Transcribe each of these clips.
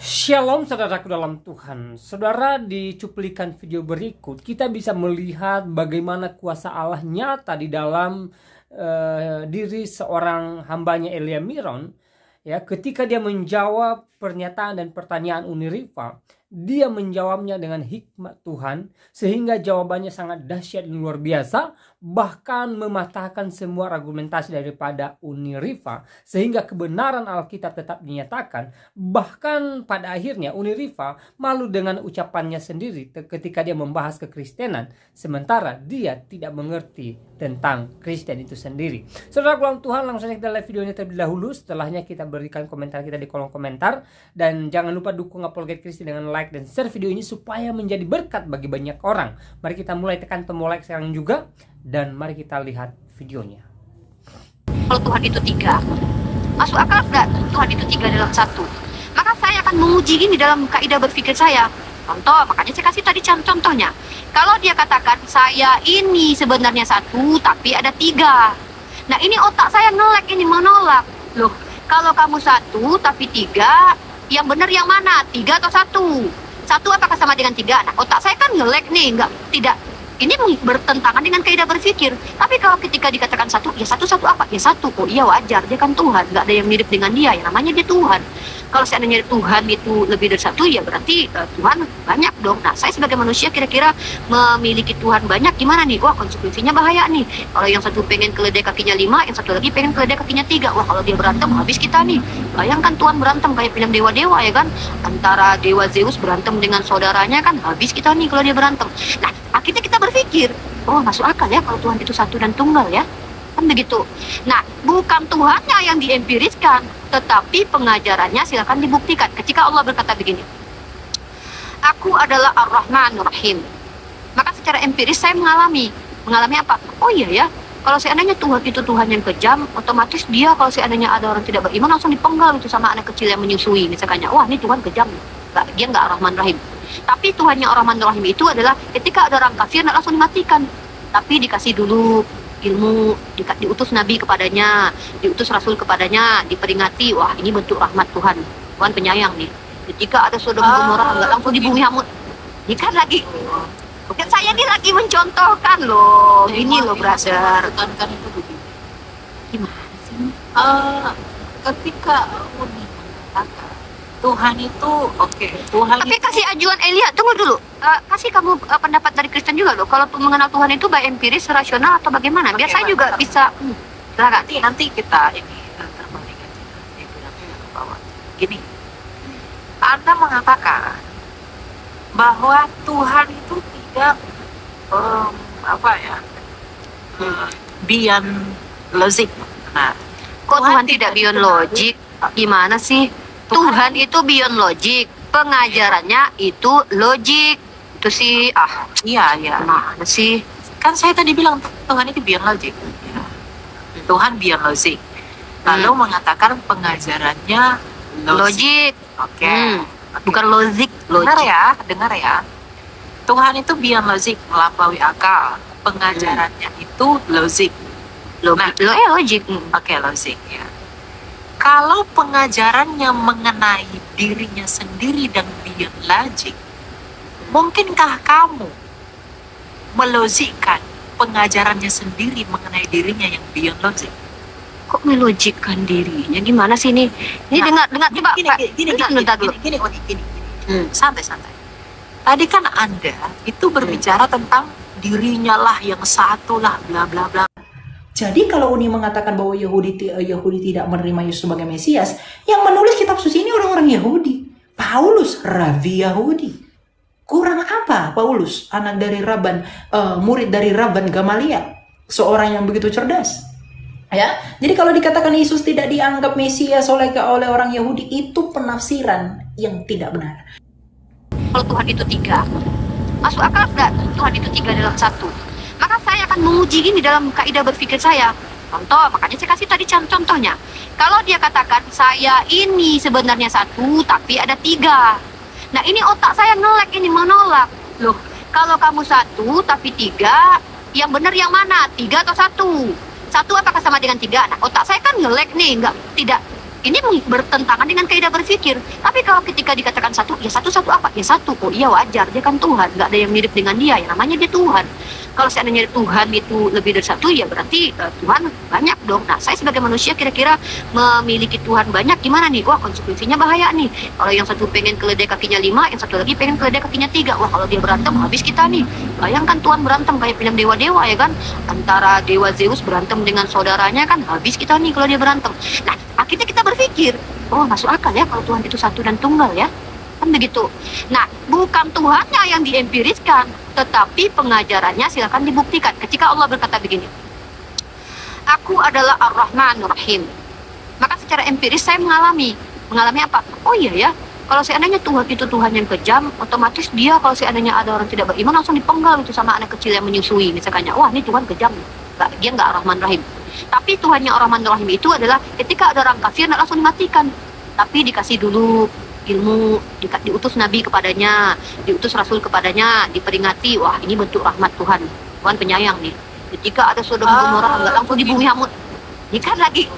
Shalom saudaraku dalam Tuhan. Saudara, di cuplikan video berikut kita bisa melihat bagaimana kuasa Allah nyata di dalam diri seorang hambanya Elia Miron. Ya, ketika dia menjawab pernyataan dan pertanyaan Uni Rifa, dia menjawabnya dengan hikmat Tuhan sehingga jawabannya sangat dahsyat dan luar biasa, bahkan mematahkan semua argumentasi daripada Uni Rifa sehingga kebenaran Alkitab tetap dinyatakan. Bahkan pada akhirnya Uni Rifa malu dengan ucapannya sendiri ketika dia membahas kekristenan, sementara dia tidak mengerti tentang Kristen itu sendiri. Saudara dalam Tuhan, langsung saja kita live videonya terlebih dahulu. Setelahnya kita berikan komentar kita di kolom komentar, dan jangan lupa dukung Apologet Kristi dengan like dan share video ini supaya menjadi berkat bagi banyak orang. Mari kita mulai, tekan tombol like sekarang juga, dan mari kita lihat videonya. Kalau Tuhan itu tiga, masuk akal nggak Tuhan itu tiga dalam satu? Maka saya akan menguji ini dalam kaidah berpikir saya. Contoh, makanya saya kasih tadi contohnya. Kalau dia katakan saya ini sebenarnya satu tapi ada tiga, nah ini otak saya ngelek, ini menolak. Loh, kalau kamu satu tapi tiga, yang benar yang mana? Tiga atau satu? Satu apakah sama dengan tiga? Nah, otak saya kan ngelek nih, tidak. Ini bertentangan dengan kaidah berpikir. Tapi kalau ketika dikatakan satu, ya satu apa? Ya satu. Oh iya, wajar, dia kan Tuhan, nggak ada yang mirip dengan dia, yang namanya dia Tuhan. Kalau seandainya Tuhan itu lebih dari satu, ya berarti Tuhan banyak dong. Nah, saya sebagai manusia kira-kira memiliki Tuhan banyak gimana nih? Wah, konsekuensinya bahaya nih. Kalau yang satu pengen keledai kakinya 5, yang satu lagi pengen keledai kakinya 3. Wah, kalau dia berantem, habis kita nih. Bayangkan Tuhan berantem kayak film dewa-dewa, ya kan? Antara dewa Zeus berantem dengan saudaranya, kan habis kita nih kalau dia berantem. Nah, akhirnya kita berpikir, oh masuk akal ya kalau Tuhan itu satu dan tunggal ya. Kan begitu. Nah, bukan Tuhannya yang diempiriskan, tetapi pengajarannya silakan dibuktikan. Ketika Allah berkata begini, Aku adalah Ar-Rahman Ar-Rahim, maka secara empiris saya mengalami apa? Oh iya ya, kalau seandainya Tuhan itu Tuhan yang kejam, otomatis dia kalau seandainya ada orang tidak beriman langsung dipenggal itu sama anak kecil yang menyusui misalkannya. Wah, ini Tuhan kejam, dia nggak Ar-Rahman Ar-Rahim. Tapi Tuhannya Ar-Rahman Ar-Rahim itu adalah ketika ada orang kafir nggak langsung dimatikan, tapi dikasih dulu ilmu, diutus nabi kepadanya, diutus rasul kepadanya, diperingati. Wah, ini bentuk rahmat Tuhan. Tuhan penyayang nih. Ketika ada Sodom Gomora nggak langsung dibumi hamut. Ini kan lagi, kan saya ini lagi mencontohkan loh. Ini loh, brother. Kan itu begini. Gimana sih? Ketika Uni mengatakan Tuhan itu oke, Tuhan Tapi itu, kasih ajuan Elia, tunggu dulu. Kasih kamu pendapat dari Kristen juga loh. Kalau mengenal Tuhan itu by empiris, rasional atau bagaimana? Biar saya juga bisa. nanti kita ini terbalik aja. Dibilang ke bawah. Gini, Anda mengatakan bahwa Tuhan itu tidak beyond logic. Nah, Kok Tuhan tidak beyond logic? Gimana sih? Tuhan itu beyond logic. Pengajarannya itu logik. Itu sih, iya. mana sih? Kan saya tadi bilang Tuhan itu beyond logic. Ya. Tuhan beyond logic. Lalu mengatakan pengajarannya Logik. Oke. Bukan logik. Dengar ya. Tuhan itu beyond logic, melampaui akal. Pengajarannya itu logik. Logik. Oke, logik ya. Kalau pengajarannya mengenai dirinya sendiri dan beyond logic, mungkinkah kamu melogikkan pengajarannya sendiri mengenai dirinya yang beyond logic? Kok melogikkan dirinya? Gimana sih ini? Ini dengar coba Gini. Santai. Tadi kan Anda itu berbicara tentang dirinya lah yang satu lah, bla bla bla. Jadi kalau Uni mengatakan bahwa Yahudi tidak menerima Yesus sebagai Mesias, yang menulis kitab suci ini orang-orang Yahudi. Paulus, rabi Yahudi. Kurang apa Paulus, anak dari murid dari Rabban Gamaliel, seorang yang begitu cerdas. Ya, jadi kalau dikatakan Yesus tidak dianggap Mesias oleh orang Yahudi, itu penafsiran yang tidak benar. Kalau Tuhan itu tiga, masuk akal nggak Tuhan itu tiga dalam satu? Maka saya akan menguji ini dalam kaidah berpikir saya. Contoh, makanya saya kasih tadi contohnya. Kalau dia katakan saya ini sebenarnya satu tapi ada tiga, nah ini otak saya ngelek, ini menolak. Loh, kalau kamu satu tapi tiga, yang benar yang mana? Tiga atau satu? Satu apakah sama dengan tiga? Nah, otak saya kan ngelek nih, tidak. ini bertentangan dengan kaidah berpikir. Tapi kalau ketika dikatakan satu, ya satu apa? Ya satu. Oh iya, wajar, dia kan Tuhan, nggak ada yang mirip dengan dia, yang namanya dia Tuhan. Kalau seandainya Tuhan itu lebih dari satu, ya berarti Tuhan banyak dong. Nah, saya sebagai manusia kira-kira memiliki Tuhan banyak gimana nih? Wah, konsekuensinya bahaya nih. Kalau yang satu pengen keledai kakinya 5, yang satu lagi pengen keledai kakinya 3. Wah, kalau dia berantem habis kita nih. Bayangkan Tuhan berantem kayak film dewa-dewa ya kan? Antara dewa Zeus berantem dengan saudaranya kan, habis kita nih kalau dia berantem. Nah, akhirnya kita berpikir, oh masuk akal ya kalau Tuhan itu satu dan tunggal ya. Kan begitu. Nah, bukan Tuhannya yang diempiriskan, tetapi pengajarannya silakan dibuktikan. Ketika Allah berkata begini, Aku adalah Ar-Rahman Ar-Rahim, maka secara empiris saya mengalami apa? Oh iya ya, kalau seandainya Tuhan itu Tuhan yang kejam, otomatis dia kalau seandainya ada orang tidak beriman langsung dipenggal itu sama anak kecil yang menyusui misalkannya. Wah, ini Tuhan kejam, dia nggak Ar-Rahman Rahim. Tapi Tuhannya Ar-Rahman Rahim itu adalah ketika ada orang kafir langsung dimatikan, tapi dikasih dulu ilmu, diutus nabi kepadanya, diutus rasul kepadanya, diperingati, wah ini bentuk rahmat Tuhan, Tuhan penyayang nih. Ketika ada Sodom Gomora nggak langsung di bumi hamut. Ini kan lagi,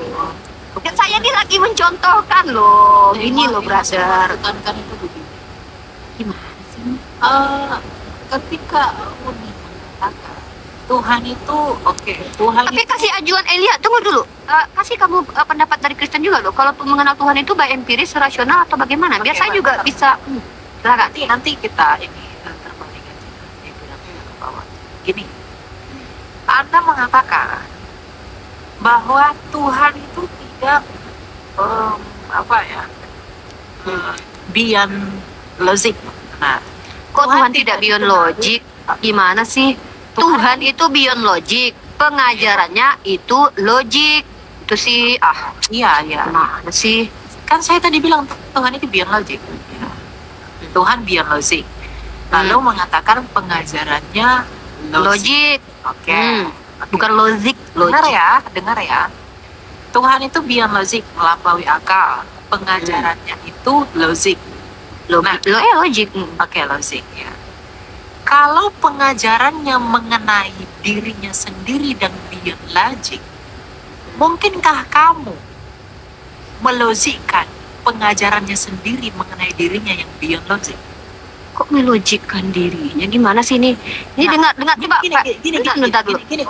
kan saya ini lagi mencontohkan loh, ini loh brother. Kan itu begini. Gimana sih? Ketika Uni mengatakan Tuhan itu oke, Tuhan Tapi itu kasih ajuan Elia, tunggu dulu. Kasih kamu pendapat dari Kristen juga loh. Kalau mengenal Tuhan itu by empiris, rasional atau bagaimana? Biar Oke, saya juga baik. bisa. Silakan. nanti kita ini terbalik aja nanti bilang ke bawah. Gini, Anda mengatakan bahwa Tuhan itu tidak beyond logic. Nah, Kok Tuhan tidak beyond logic? Gimana sih? Tuhan itu beyond logic. Pengajarannya itu logik. Itu sih, iya. mana sih? Kan saya tadi bilang Tuhan itu beyond logic. Ya. Tuhan beyond logic. Lalu mengatakan pengajarannya Logik. Oke. Bukan logic. Dengar ya. Tuhan itu beyond logic, melampaui akal. Pengajarannya itu logik. Logik. Oke, logik ya. Kalau pengajarannya mengenai dirinya sendiri dan beyond logic, mungkinkah kamu melogikkan pengajarannya sendiri mengenai dirinya yang beyond logic? Kok melogikkan dirinya? Gimana sih ini? Ini dengar coba Pak. Gini.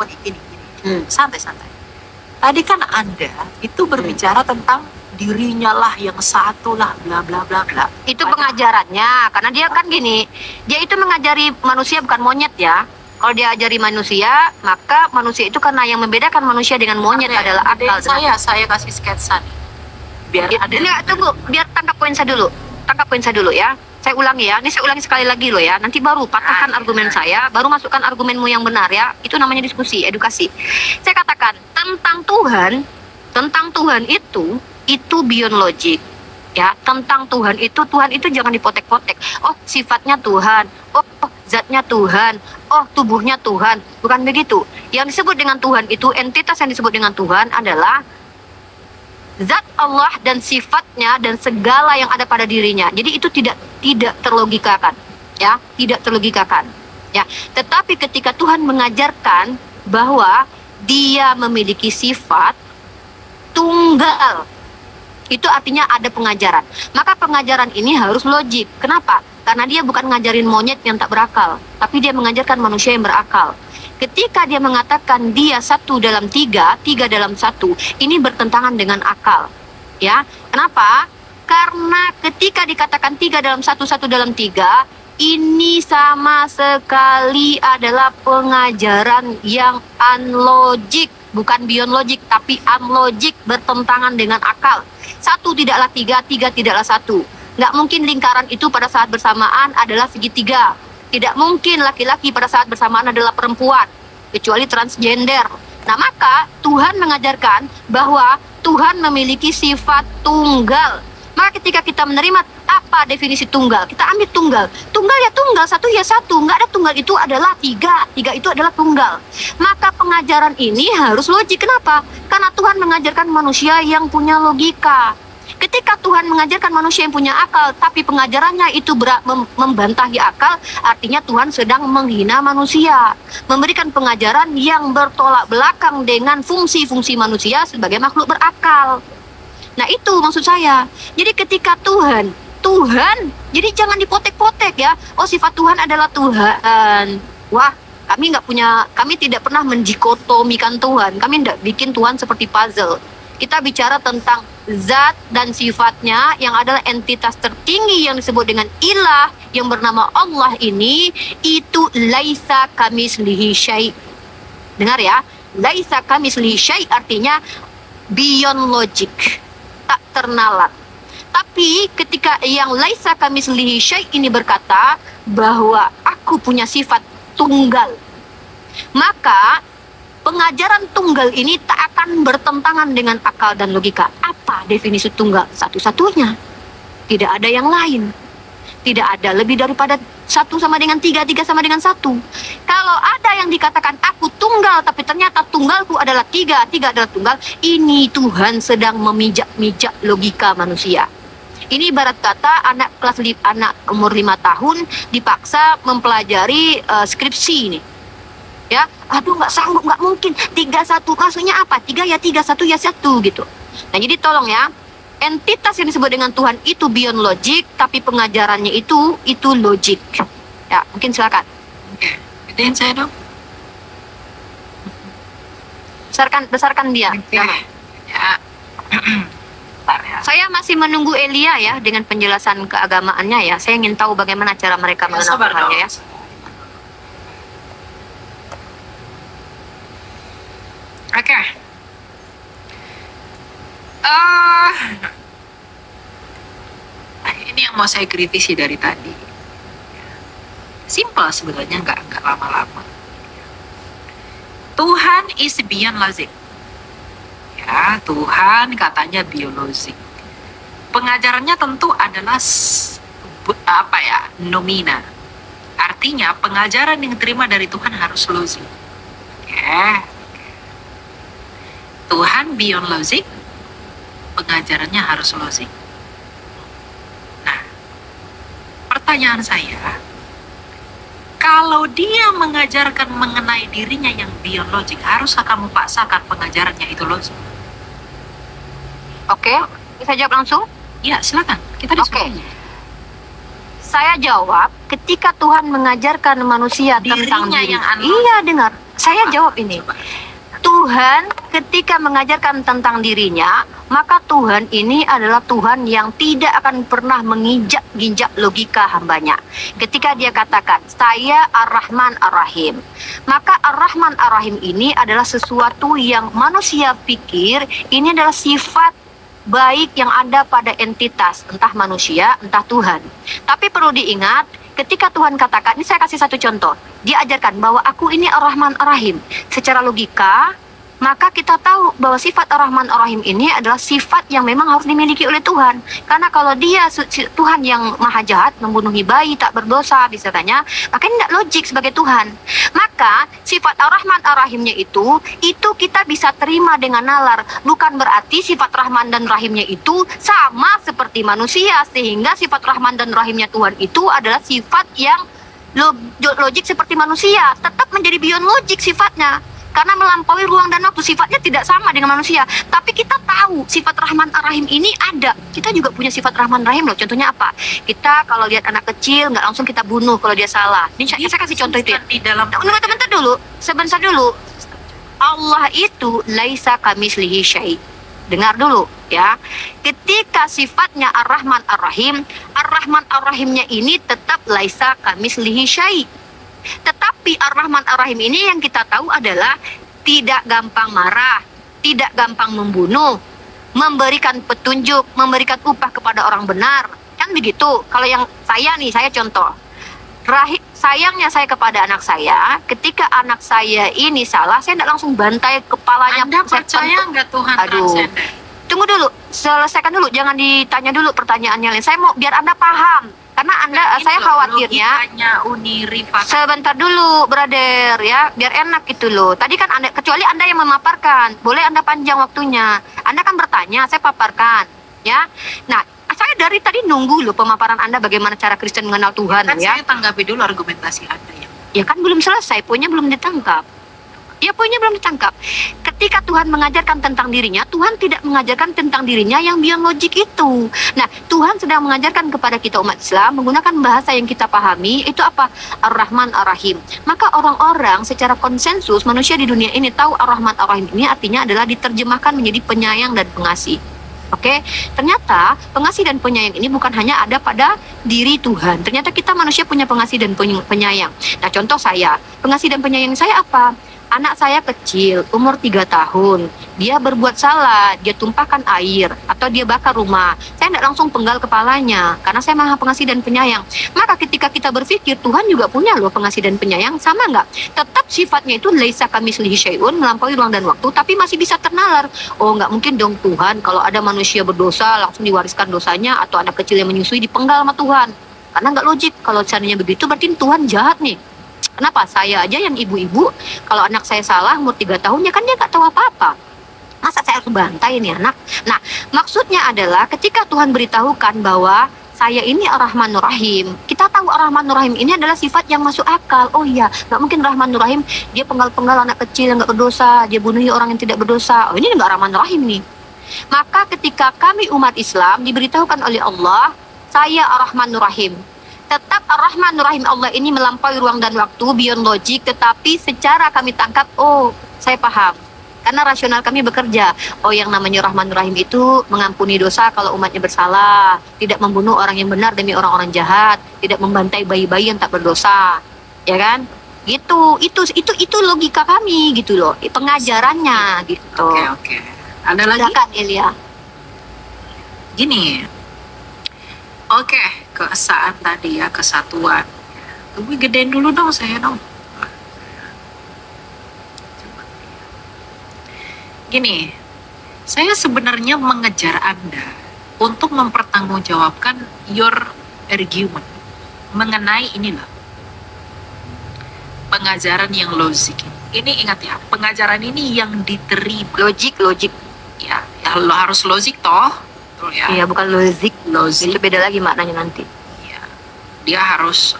Santai. Tadi kan Anda itu berbicara tentang dirinya lah yang satu lah, bla bla bla bla. Itu pengajarannya, karena dia kan gini, dia itu mengajari manusia bukan monyet ya. Kalau dia ajari manusia, maka manusia itu karena yang membedakan manusia dengan monyet adalah akal. Saya kasih sketsa nih. Biar ada. Ini tunggu, biar tangkap poin saya dulu ya. Saya ulangi ya, ini saya ulangi sekali lagi loh ya. Nanti baru patahkan argumen saya, baru masukkan argumenmu yang benar ya. Itu namanya diskusi, edukasi. Saya katakan tentang Tuhan itu beyond logic. Ya, tentang Tuhan itu jangan dipotek-potek. Oh, sifatnya Tuhan. Oh, zatnya Tuhan. Oh, tubuhnya Tuhan. Bukan begitu. Yang disebut dengan Tuhan itu, entitas yang disebut dengan Tuhan adalah zat Allah dan sifatnya dan segala yang ada pada dirinya. Jadi itu tidak terlogikakan, ya, tidak terlogikakan. Ya, tetapi ketika Tuhan mengajarkan bahwa Dia memiliki sifat tunggal, itu artinya ada pengajaran. Maka pengajaran ini harus logik. Kenapa? Karena dia bukan ngajarin monyet yang tak berakal, tapi dia mengajarkan manusia yang berakal. Ketika dia mengatakan dia satu dalam tiga dalam satu, ini bertentangan dengan akal. Ya, kenapa? Karena ketika dikatakan 3 dalam 1, 1 dalam 3, ini sama sekali adalah pengajaran yang unlogic. Bukan beyond logic, tapi unlogic, bertentangan dengan akal. 1 tidaklah 3, 3 tidaklah 1. Nggak mungkin lingkaran itu pada saat bersamaan adalah segitiga. Tidak mungkin laki-laki pada saat bersamaan adalah perempuan, kecuali transgender. Nah, maka Tuhan mengajarkan bahwa Tuhan memiliki sifat tunggal. Maka ketika kita menerima apa definisi tunggal, kita ambil tunggal. Tunggal ya tunggal, satu ya satu. Nggak ada tunggal itu adalah tiga. Tiga itu adalah tunggal. Maka pengajaran ini harus logik. Kenapa? Karena Tuhan mengajarkan manusia yang punya logika. Ketika Tuhan mengajarkan manusia yang punya akal, tapi pengajarannya itu membantahi akal, artinya Tuhan sedang menghina manusia. Memberikan pengajaran yang bertolak belakang dengan fungsi-fungsi manusia sebagai makhluk berakal. Nah itu maksud saya. Jadi ketika Tuhan, jadi jangan dipotek-potek ya. Oh sifat Tuhan adalah Tuhan. Wah, kami tidak pernah mendikotomikan Tuhan. Kami tidak bikin Tuhan seperti puzzle. Kita bicara tentang zat dan sifatnya yang adalah entitas tertinggi yang disebut dengan ilah yang bernama Allah ini, itu laisa kamislihi syai'. Dengar ya, laisa kamislihi syai' artinya beyond logic, tak ternalar. Tapi ketika yang laisa kamislihi syai' ini berkata bahwa aku punya sifat tunggal, maka pengajaran tunggal ini tak akan bertentangan dengan akal dan logika. Apa definisi tunggal? Satu-satunya. Tidak ada yang lain. Tidak ada lebih daripada satu sama dengan tiga, tiga sama dengan satu. Kalau ada yang dikatakan aku tunggal, tapi ternyata tunggalku adalah tiga, tiga adalah tunggal, ini Tuhan sedang memijak-mijak logika manusia. Ini ibarat kata anak umur 5 tahun dipaksa mempelajari skripsi ini. Ya, aduh nggak sanggup, nggak mungkin, 3-1 maksudnya apa, 3 ya 3, 1 ya 1 gitu. Nah jadi tolong ya, entitas yang disebut dengan Tuhan itu beyond logic, tapi pengajarannya itu logik. Ya mungkin silakan. Oke, gedein saya dong. Besarkan dia. Oke. Ya. Bentar ya. Saya masih menunggu Elia ya dengan penjelasan keagamaannya ya. Saya ingin tahu bagaimana cara mereka mengenal Sabar Tuhannya dong. ya. Oke. Ini yang mau saya kritisi dari tadi. Simple sebenarnya, nggak lama-lama. Tuhan is beyond logic. Ya, Tuhan katanya biologik. Pengajarannya tentu adalah nomina. Artinya pengajaran yang diterima dari Tuhan harus logik. Oke. Tuhan beyond logic, pengajarannya harus logik. Nah, pertanyaan saya, kalau dia mengajarkan mengenai dirinya yang beyond logic, haruskah kamu paksakan pengajarannya itu logik? Oke, bisa jawab langsung? Ya, silakan. Kita diskusi. Saya jawab, ketika Tuhan mengajarkan manusia tentang Dirinya diri. yang unlogic. Iya, dengar. Saya jawab ini. Coba. Tuhan ketika mengajarkan tentang dirinya, maka Tuhan ini adalah Tuhan yang tidak akan pernah menginjak-ginjak logika hambanya. Ketika dia katakan, saya Ar-Rahman Ar-Rahim, maka Ar-Rahman Ar-Rahim ini adalah sesuatu yang manusia pikir ini adalah sifat baik yang ada pada entitas, entah manusia, entah Tuhan. Tapi perlu diingat, ketika Tuhan katakan, ini saya kasih satu contoh, dia ajarkan bahwa aku ini Ar-Rahman Ar-Rahim. Secara logika, maka kita tahu bahwa sifat Ar-Rahman Ar-Rahim ini adalah sifat yang memang harus dimiliki oleh Tuhan. Karena kalau dia Tuhan yang maha jahat, membunuhi bayi, tak berdosa, misalnya, maka ini tidak logik sebagai Tuhan. Maka sifat Ar-Rahman Ar-Rahimnya itu kita bisa terima dengan nalar. Bukan berarti sifat Rahman dan Rahimnya itu sama seperti manusia. Sehingga sifat Rahman dan Rahimnya Tuhan itu adalah sifat yang logik seperti manusia. Tetap menjadi beyond logik sifatnya. Karena melampaui ruang dan waktu, sifatnya tidak sama dengan manusia. Tapi kita tahu sifat Rahman Ar-Rahim ini ada. Kita juga punya sifat Rahman Rahim loh. Contohnya apa? Kita kalau lihat anak kecil nggak langsung kita bunuh kalau dia salah. Ini saya kasih contoh itu ya. Di dalam Sebentar dulu. Allah itu laisa kamislihi syai'. Dengar dulu ya. Ketika sifatnya Ar-Rahman Ar-Rahim, Ar-Rahman Ar-Rahimnya ini tetap laisa kamislihi syai'. Tetapi Ar-Rahman Ar-Rahim ini yang kita tahu adalah tidak gampang marah, tidak gampang membunuh, memberikan petunjuk, memberikan upah kepada orang benar. Kan begitu. Kalau yang saya contoh. Sayangnya saya kepada anak saya, ketika anak saya ini salah, saya tidak langsung bantai kepalanya. Anda percaya nggak Tuhan transenden? Tunggu dulu, selesaikan dulu, jangan ditanya dulu pertanyaannya. Saya mau biar Anda paham. Karena saya khawatirnya sebentar dulu, brother ya, biar enak gitu loh. Tadi kan Anda, kecuali Anda yang memaparkan, boleh Anda panjang waktunya. Anda kan bertanya, saya paparkan, ya. Nah, saya dari tadi nunggu loh pemaparan Anda bagaimana cara Kristen mengenal Tuhan, kan ya. Saya tanggapi dulu argumentasi Anda ya. Ya kan belum selesai, poinnya belum ditangkap. Ya poinnya belum ditangkap. Ketika Tuhan mengajarkan tentang dirinya, Tuhan tidak mengajarkan tentang dirinya yang biologik itu. Nah, Tuhan sedang mengajarkan kepada kita umat Islam menggunakan bahasa yang kita pahami, itu apa? Ar-Rahman Ar-Rahim. Maka orang-orang secara konsensus manusia di dunia ini tahu Ar-Rahman Ar-Rahim ini artinya adalah diterjemahkan menjadi penyayang dan pengasih. Oke, ternyata pengasih dan penyayang ini bukan hanya ada pada diri Tuhan. Ternyata kita manusia punya pengasih dan penyayang. Nah, contoh saya, pengasih dan penyayang saya apa? Anak saya kecil, umur 3 tahun. Dia berbuat salah, dia tumpahkan air, atau dia bakar rumah. Saya tidak langsung penggal kepalanya, karena saya maha pengasih dan penyayang. Maka ketika kita berpikir, Tuhan juga punya loh pengasih dan penyayang, sama nggak? Tetap sifatnya itu laisa kamitslihi syai'un, melampaui ruang dan waktu, tapi masih bisa ternalar. Oh, nggak mungkin dong Tuhan, kalau ada manusia berdosa, langsung diwariskan dosanya, atau anak kecil yang menyusui dipenggal sama Tuhan. Karena nggak logik, kalau seandainya begitu, berarti Tuhan jahat nih. Kenapa? Saya aja yang ibu-ibu, kalau anak saya salah umur 3 tahun, ya kan dia nggak tahu apa-apa. Masa saya harus bantai nih anak? Nah, maksudnya adalah ketika Tuhan beritahukan bahwa saya ini Ar-Rahmanur Rahim, kita tahu Ar-Rahmanur Rahim ini adalah sifat yang masuk akal. Oh iya, nggak mungkin Rahmanur Rahim, dia penggal-penggal anak kecil yang nggak berdosa, dia bunuhi orang yang tidak berdosa. Oh, ini nggak Rahmanur Rahim nih. Maka ketika kami umat Islam diberitahukan oleh Allah, saya Ar-Rahmanur Rahim. Tetap Ar-Rahmanur Rahim Allah ini melampaui ruang dan waktu, beyond logik, tetapi secara kami tangkap, oh saya paham. Karena rasional kami bekerja. Oh, yang namanya Rahmanur Rahim itu mengampuni dosa kalau umatnya bersalah, tidak membunuh orang yang benar demi orang-orang jahat, tidak membantai bayi-bayi yang tak berdosa. Ya kan? Itu logika kami gitu loh. Pengajarannya gitu. Oke. Ada lagi? Silakan Elia. Gini. Oke, keesaan tadi ya, kesatuan. Gue gedein dulu dong saya dong. Gini, saya sebenarnya mengejar Anda untuk mempertanggungjawabkan your argument mengenai inilah pengajaran yang logik. Ini ingat ya, pengajaran ini yang diterima. Logik. Ya lo harus logik toh. Betul ya? Iya, bukan logik. Itu beda lagi maknanya nanti. Ya, dia harus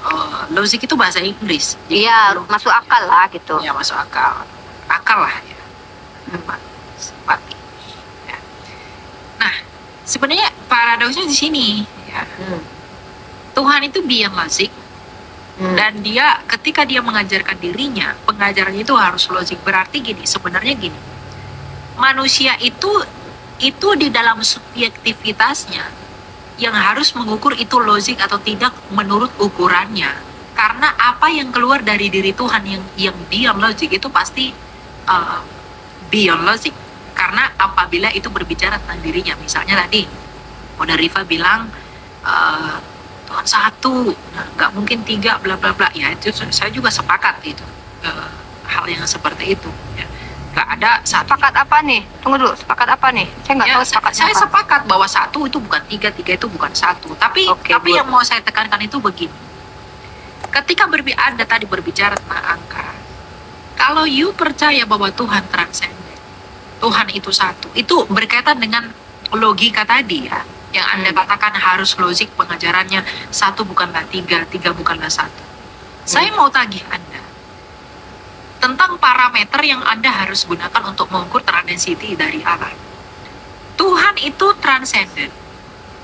logik itu bahasa Inggris. Iya, masuk akal lah gitu. Ya, masuk akal. Akal lah ya. Simpati. Ya. Nah, sebenarnya paradoksnya di sini ya. Tuhan itu beyond logik. Dan dia ketika dia mengajarkan dirinya, pengajarannya itu harus logik. Berarti gini, sebenarnya gini. Manusia itu di dalam subjektivitasnya yang harus mengukur itu logik atau tidak menurut ukurannya. Karena apa yang keluar dari diri Tuhan yang beyond logik itu pasti beyond logik. Karena apabila itu berbicara tentang dirinya, misalnya tadi Mona Rifa bilang Tuhan satu, nggak mungkin 3, bla bla bla. Ya itu saya juga sepakat itu hal yang seperti itu. Ya. Nggak ada satu. Sepakat apa nih? Tunggu dulu, sepakat apa nih? Saya nggak tahu sepakatnya saya apa. sepakat bahwa 1 itu bukan 3, 3 itu bukan 1. Tapi yang mau saya tekankan itu begini. Ketika Anda tadi berbicara tentang angka, kalau you percaya bahwa Tuhan transenden, Tuhan itu satu, itu berkaitan dengan logika tadi ya, yang Anda katakan harus logik pengajarannya 1 bukanlah 3, 3 bukanlah 1. Saya mau tagih Anda tentang parameter yang Anda harus gunakan untuk mengukur transcendentity dari Allah. Tuhan itu transenden.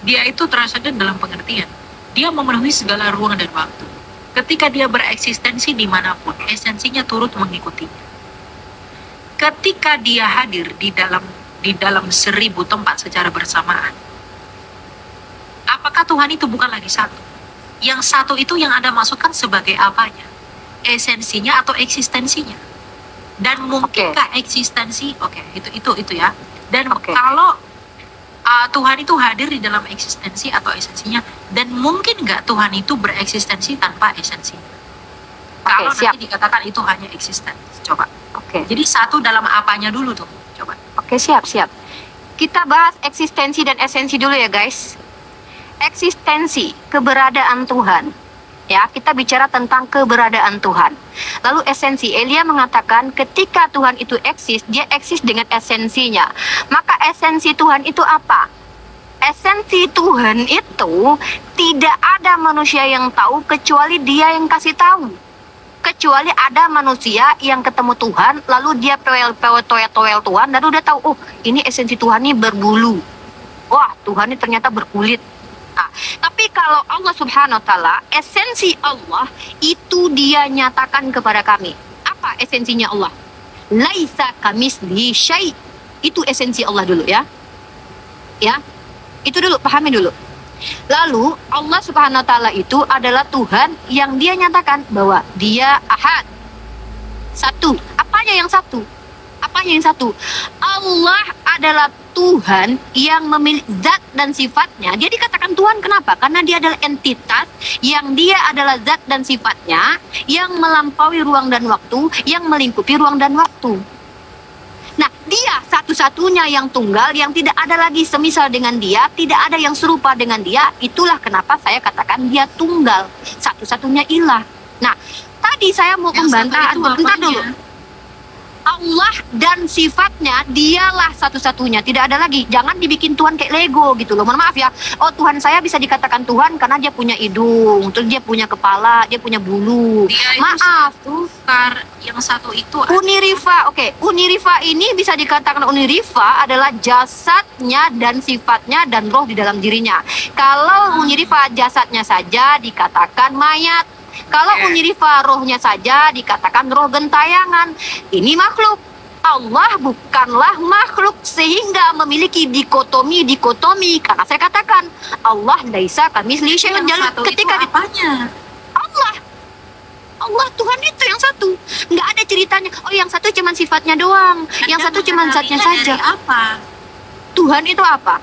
Dia itu transenden dalam pengertian dia memenuhi segala ruang dan waktu. Ketika dia bereksistensi dimanapun, esensinya turut mengikutinya. Ketika dia hadir di dalam 1000 tempat secara bersamaan, apakah Tuhan itu bukan lagi satu? Yang satu itu yang Anda masukkan sebagai apanya? Esensinya atau eksistensinya? Dan mungkinkah eksistensi? Itu ya. Dan kalau Tuhan itu hadir di dalam eksistensi atau esensinya, dan mungkin nggak Tuhan itu bereksistensi tanpa esensinya? Kalau nanti dikatakan itu hanya eksisten, coba. Jadi satu dalam apanya dulu tuh, coba. Siap. Kita bahas eksistensi dan esensi dulu ya guys. Eksistensi, keberadaan Tuhan. Ya, kita bicara tentang keberadaan Tuhan. Lalu esensi, Elia mengatakan ketika Tuhan itu eksis, dia eksis dengan esensinya. Maka esensi Tuhan itu apa? Esensi Tuhan itu tidak ada manusia yang tahu kecuali dia yang kasih tahu. kecuali ada manusia yang ketemu Tuhan lalu dia toel Tuhan dan udah tahu, oh ini esensi Tuhan ini berbulu, wah Tuhan ini ternyata berkulit. Nah, tapi kalau Allah Subhanahu wa taala, esensi Allah itu dia nyatakan kepada kami. Apa esensinya Allah? Laisa kamislihi syai'. Itu esensi Allah dulu ya. Ya. Itu dulu, pahami dulu. Lalu Allah Subhanahu wa taala itu adalah Tuhan yang dia nyatakan bahwa dia ahad. Satu. Apanya yang satu? Apanya yang satu? Allah adalah Tuhan yang memiliki zat dan sifatnya. Dia dikatakan Tuhan kenapa? Karena dia adalah entitas yang dia adalah zat dan sifatnya yang melampaui ruang dan waktu, yang melingkupi ruang dan waktu. Nah, dia satu-satunya yang tunggal, yang tidak ada lagi semisal dengan dia, tidak ada yang serupa dengan dia. Itulah kenapa saya katakan dia tunggal, satu-satunya ilah. Nah, tadi saya mau membantah, bentar dulu. Allah dan sifatnya dialah satu-satunya, tidak ada lagi. Jangan dibikin Tuhan kayak Lego gitu loh. Mohon maaf ya. Oh, Tuhan saya bisa dikatakan Tuhan karena dia punya hidung, terus dia punya kepala, dia punya bulu. Dia Maaf. Yang satu itu Unirifa, oke. Unirifa ini bisa dikatakan Unirifa adalah jasadnya dan sifatnya dan roh di dalam dirinya. Kalau Unirifa jasadnya saja dikatakan mayat. Kalau Unirifa rohnya saja dikatakan roh gentayangan. Ini makhluk. Allah bukanlah makhluk sehingga memiliki dikotomi. Karena saya katakan Allah laisa kamitslihi syai'un. Ketika apanya? Allah Tuhan itu yang satu. Nggak ada ceritanya. Oh, yang satu cuma sifatnya doang. Yang satu cuma zatnya saja. Dari apa? Tuhan itu apa?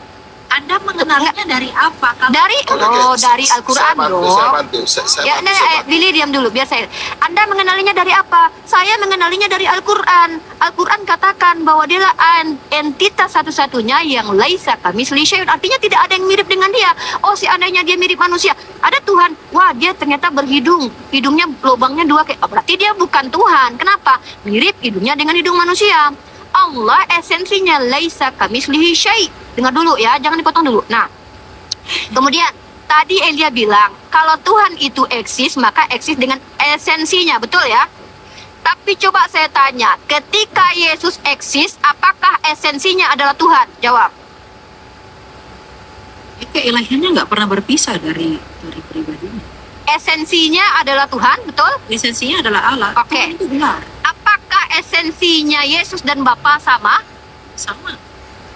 Anda mengenalnya dari apa? Dari Al-Quran dong. Billy diam dulu biar saya. Anda mengenalinya dari apa? Saya mengenalinya dari Al-Quran. Al-Quran katakan bahwa dia adalah entitas satu-satunya yang laisa kamitslihi syai'un. Artinya tidak ada yang mirip dengan dia. Oh, seandainya dia mirip manusia, ada Tuhan. Wah, dia ternyata berhidung. Hidungnya lubangnya dua kayak. Berarti dia bukan Tuhan. Kenapa? Mirip hidungnya dengan hidung manusia. Allah esensinya laisa kamitslihi syai'. Dengar dulu ya, jangan dipotong dulu. Nah, kemudian tadi Elia bilang kalau Tuhan itu eksis, maka eksis dengan esensinya, betul ya? Tapi coba saya tanya, ketika Yesus eksis, apakah esensinya adalah Tuhan? Jawab. Keilahiannya nggak pernah berpisah dari pribadinya. Esensinya adalah Tuhan, betul? Esensinya adalah Allah. Oke. Tuhan itu benar. Apakah esensinya Yesus dan Bapa sama? Sama.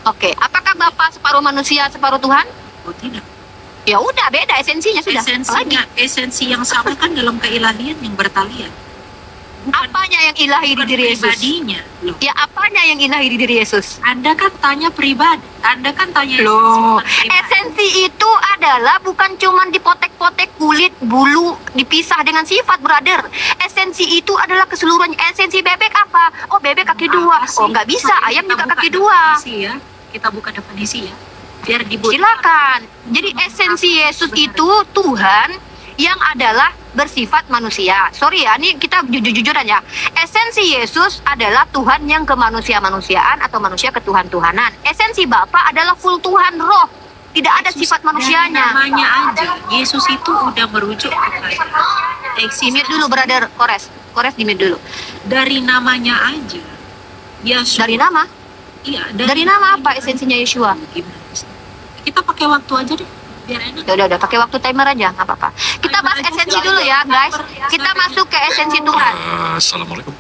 Oke. Apakah Bapa separuh manusia, separuh Tuhan? Oh tidak. Ya udah, beda esensinya sudah. Esensi yang sama kan dalam keilahian yang bertalian. Apanya yang ilahi di diri Yesus? Pribadinya. Loh. Ya, apanya yang ilahi di diri Yesus? Anda kan tanya pribadi. Anda kan tanya Loh, esensi itu adalah bukan cuma dipotek-potek kulit, bulu, dipisah dengan sifat, brother. Esensi itu adalah keseluruhan. Esensi bebek apa? Oh, bebek kaki dua. Oh, nggak bisa. Ayam juga kaki dua. Ya. Kita buka definisi ya. Biar dibuat. Silakan. Jadi esensi Yesus itu Tuhan yang adalah bersifat manusia. Sorry ya, ini kita jujur-jujuran ya. Esensi Yesus adalah Tuhan yang kemanusia-manusiaan atau manusia ketuhan-tuhanan. Esensi Bapa adalah full Tuhan roh. Tidak ada sifat manusianya. Namanya aja. Yesus itu udah merujuk ke Dimit dulu, brother. Kores dimit dulu. Dari namanya aja. Yesus. Dari nama? Iya. Dari nama apa esensinya Yeshua? Kita pakai waktu aja deh. Biar enak. Udah pakai waktu timer aja, nggak apa-apa. Kita bahas esensi dulu ya, guys. Kita masuk ke esensi Tuhan. Assalamualaikum.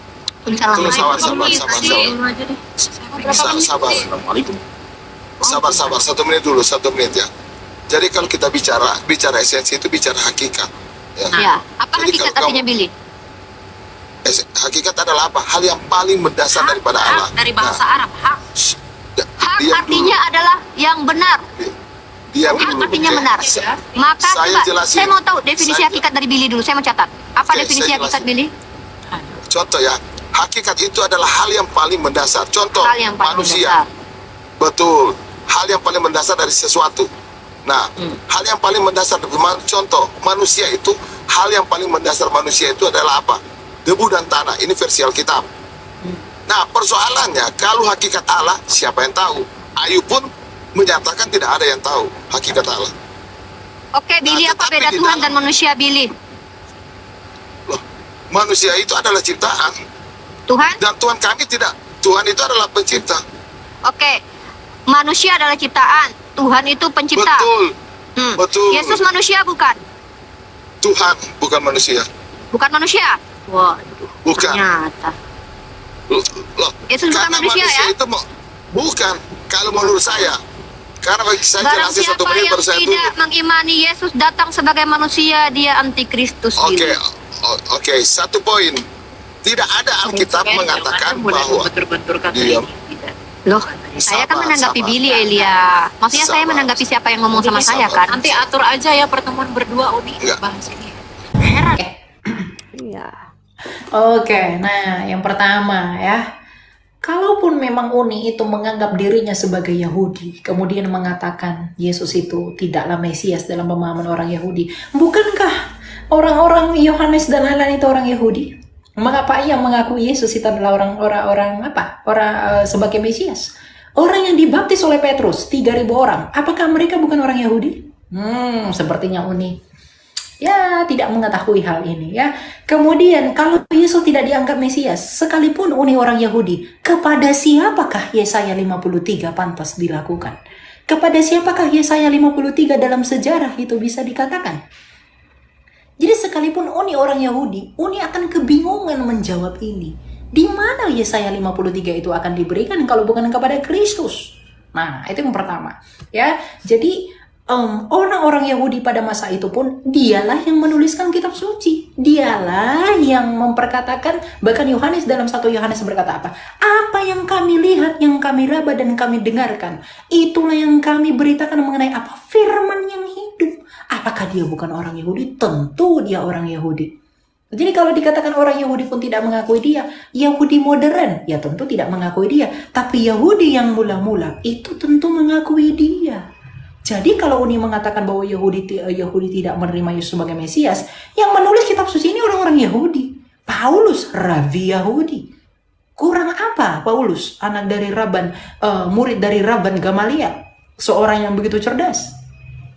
Sabar. 1 menit dulu, 1 menit ya. Jadi kalau kita bicara esensi itu bicara hakikat. Ya. Apa hakikat artinya, Billy? Hakikat adalah apa? Hal yang paling mendasar daripada Allah. Dari bahasa Arab, hak. Hak artinya adalah yang benar. Artinya benar. Maka saya mau tahu definisi hakikat dari Billy dulu. Saya mau catat. Apa definisi hakikat Billy? Contoh ya, hakikat itu adalah hal yang paling mendasar. Contoh, manusia. Betul. Hal yang paling mendasar dari sesuatu. Nah, hal yang paling mendasar, contoh, manusia itu, hal yang paling mendasar manusia itu adalah apa? Debu dan tanah. Ini versi Alkitab. Nah, persoalannya, kalau hakikat Allah, siapa yang tahu? Ayub pun menyatakan tidak ada yang tahu hakikat Allah. Oke, Billy, apa beda Tuhan dan manusia, Billy? Loh, manusia itu adalah ciptaan. Tuhan? Dan Tuhan kami tidak. Tuhan itu adalah pencipta. Oke. Manusia adalah ciptaan. Tuhan itu pencipta. Betul. Betul. Yesus manusia bukan? Tuhan, bukan manusia. Bukan manusia? Waduh. Bukan. Ternyata. Loh, Yesus bukan karena manusia ya? itu bukan. Kalau menurut saya. Karena bagi saya Barang jelasin satu siapa menit yang baru saya tidak dulu. mengimani Yesus datang sebagai manusia, dia antikristus. Oke, satu poin. Tidak ada Alkitab mengatakan bahwa bentur-benturkan Diam. Loh, saya kan menanggapi Billy, Elia. Maksudnya saya menanggapi siapa yang ngomong sama saya kan? Nanti atur aja ya pertemuan berdua, Uni. Enggak. Bahas ini. Heran. Iya. Oke, nah yang pertama ya, kalaupun memang Uni itu menganggap dirinya sebagai Yahudi, kemudian mengatakan Yesus itu tidaklah Mesias dalam pemahaman orang Yahudi, bukankah orang-orang Yohanes dan lain-lain itu orang Yahudi? Mengapa ia mengakui Yesus itu adalah orang sebagai Mesias? Orang yang dibaptis oleh Petrus 3.000 orang, apakah mereka bukan orang Yahudi? Sepertinya Uni ya tidak mengetahui hal ini ya. Kemudian kalau Yesus tidak dianggap Mesias, sekalipun Uni orang Yahudi, kepada siapakah Yesaya 53 pantas dilakukan? Kepada siapakah Yesaya 53 dalam sejarah itu bisa dikatakan? Jadi sekalipun Uni orang Yahudi, Uni akan kebingungan menjawab ini. Di mana Yesaya 53 itu akan diberikan kalau bukan kepada Kristus? Nah, itu yang pertama. Ya, jadi orang-orang Yahudi pada masa itu pun dialah yang menuliskan kitab suci. Dialah yang memperkatakan, bahkan Yohanes dalam 1 Yohanes berkata apa? Apa yang kami lihat, yang kami raba dan kami dengarkan, itulah yang kami beritakan mengenai apa? Firman yang hidup. Apakah dia bukan orang Yahudi? Tentu dia orang Yahudi. Jadi kalau dikatakan orang Yahudi pun tidak mengakui dia, Yahudi modern, ya tentu tidak mengakui dia. Tapi Yahudi yang mula-mula itu tentu mengakui dia. Jadi kalau Uni mengatakan bahwa Yahudi tidak menerima Yesus sebagai Mesias, yang menulis kitab suci ini orang-orang Yahudi. Paulus, rabi Yahudi. Kurang apa Paulus, anak dari murid dari Rabban Gamaliel, seorang yang begitu cerdas.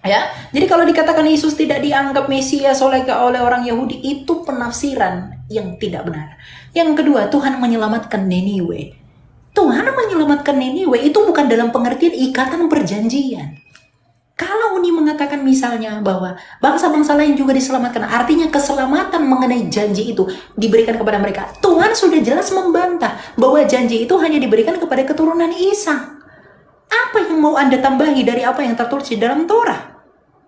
Ya, jadi kalau dikatakan Yesus tidak dianggap Mesias oleh orang Yahudi, itu penafsiran yang tidak benar. Yang kedua, Tuhan menyelamatkan Niniwe. Tuhan menyelamatkan Niniwe itu bukan dalam pengertian ikatan perjanjian. Kalau Uni mengatakan misalnya bahwa bangsa-bangsa lain juga diselamatkan, artinya keselamatan mengenai janji itu diberikan kepada mereka. Tuhan sudah jelas membantah bahwa janji itu hanya diberikan kepada keturunan Isa. Apa yang mau Anda tambahi dari apa yang tertulis di dalam Torah?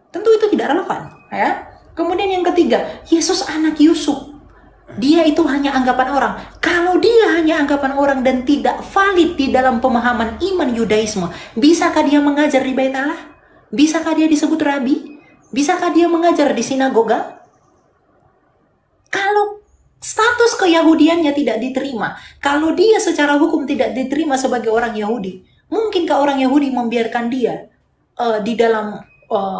Tentu itu tidak relevan, ya. Kemudian yang ketiga, Yesus anak Yusuf. Dia itu hanya anggapan orang. Kalau dia hanya anggapan orang dan tidak valid di dalam pemahaman iman Yudaisme, bisakah dia mengajar di Bait Allah? Bisakah dia disebut rabi? Bisakah dia mengajar di sinagoga? Kalau status keyahudiannya tidak diterima, kalau dia secara hukum tidak diterima sebagai orang Yahudi, mungkinkah orang Yahudi membiarkan dia di dalam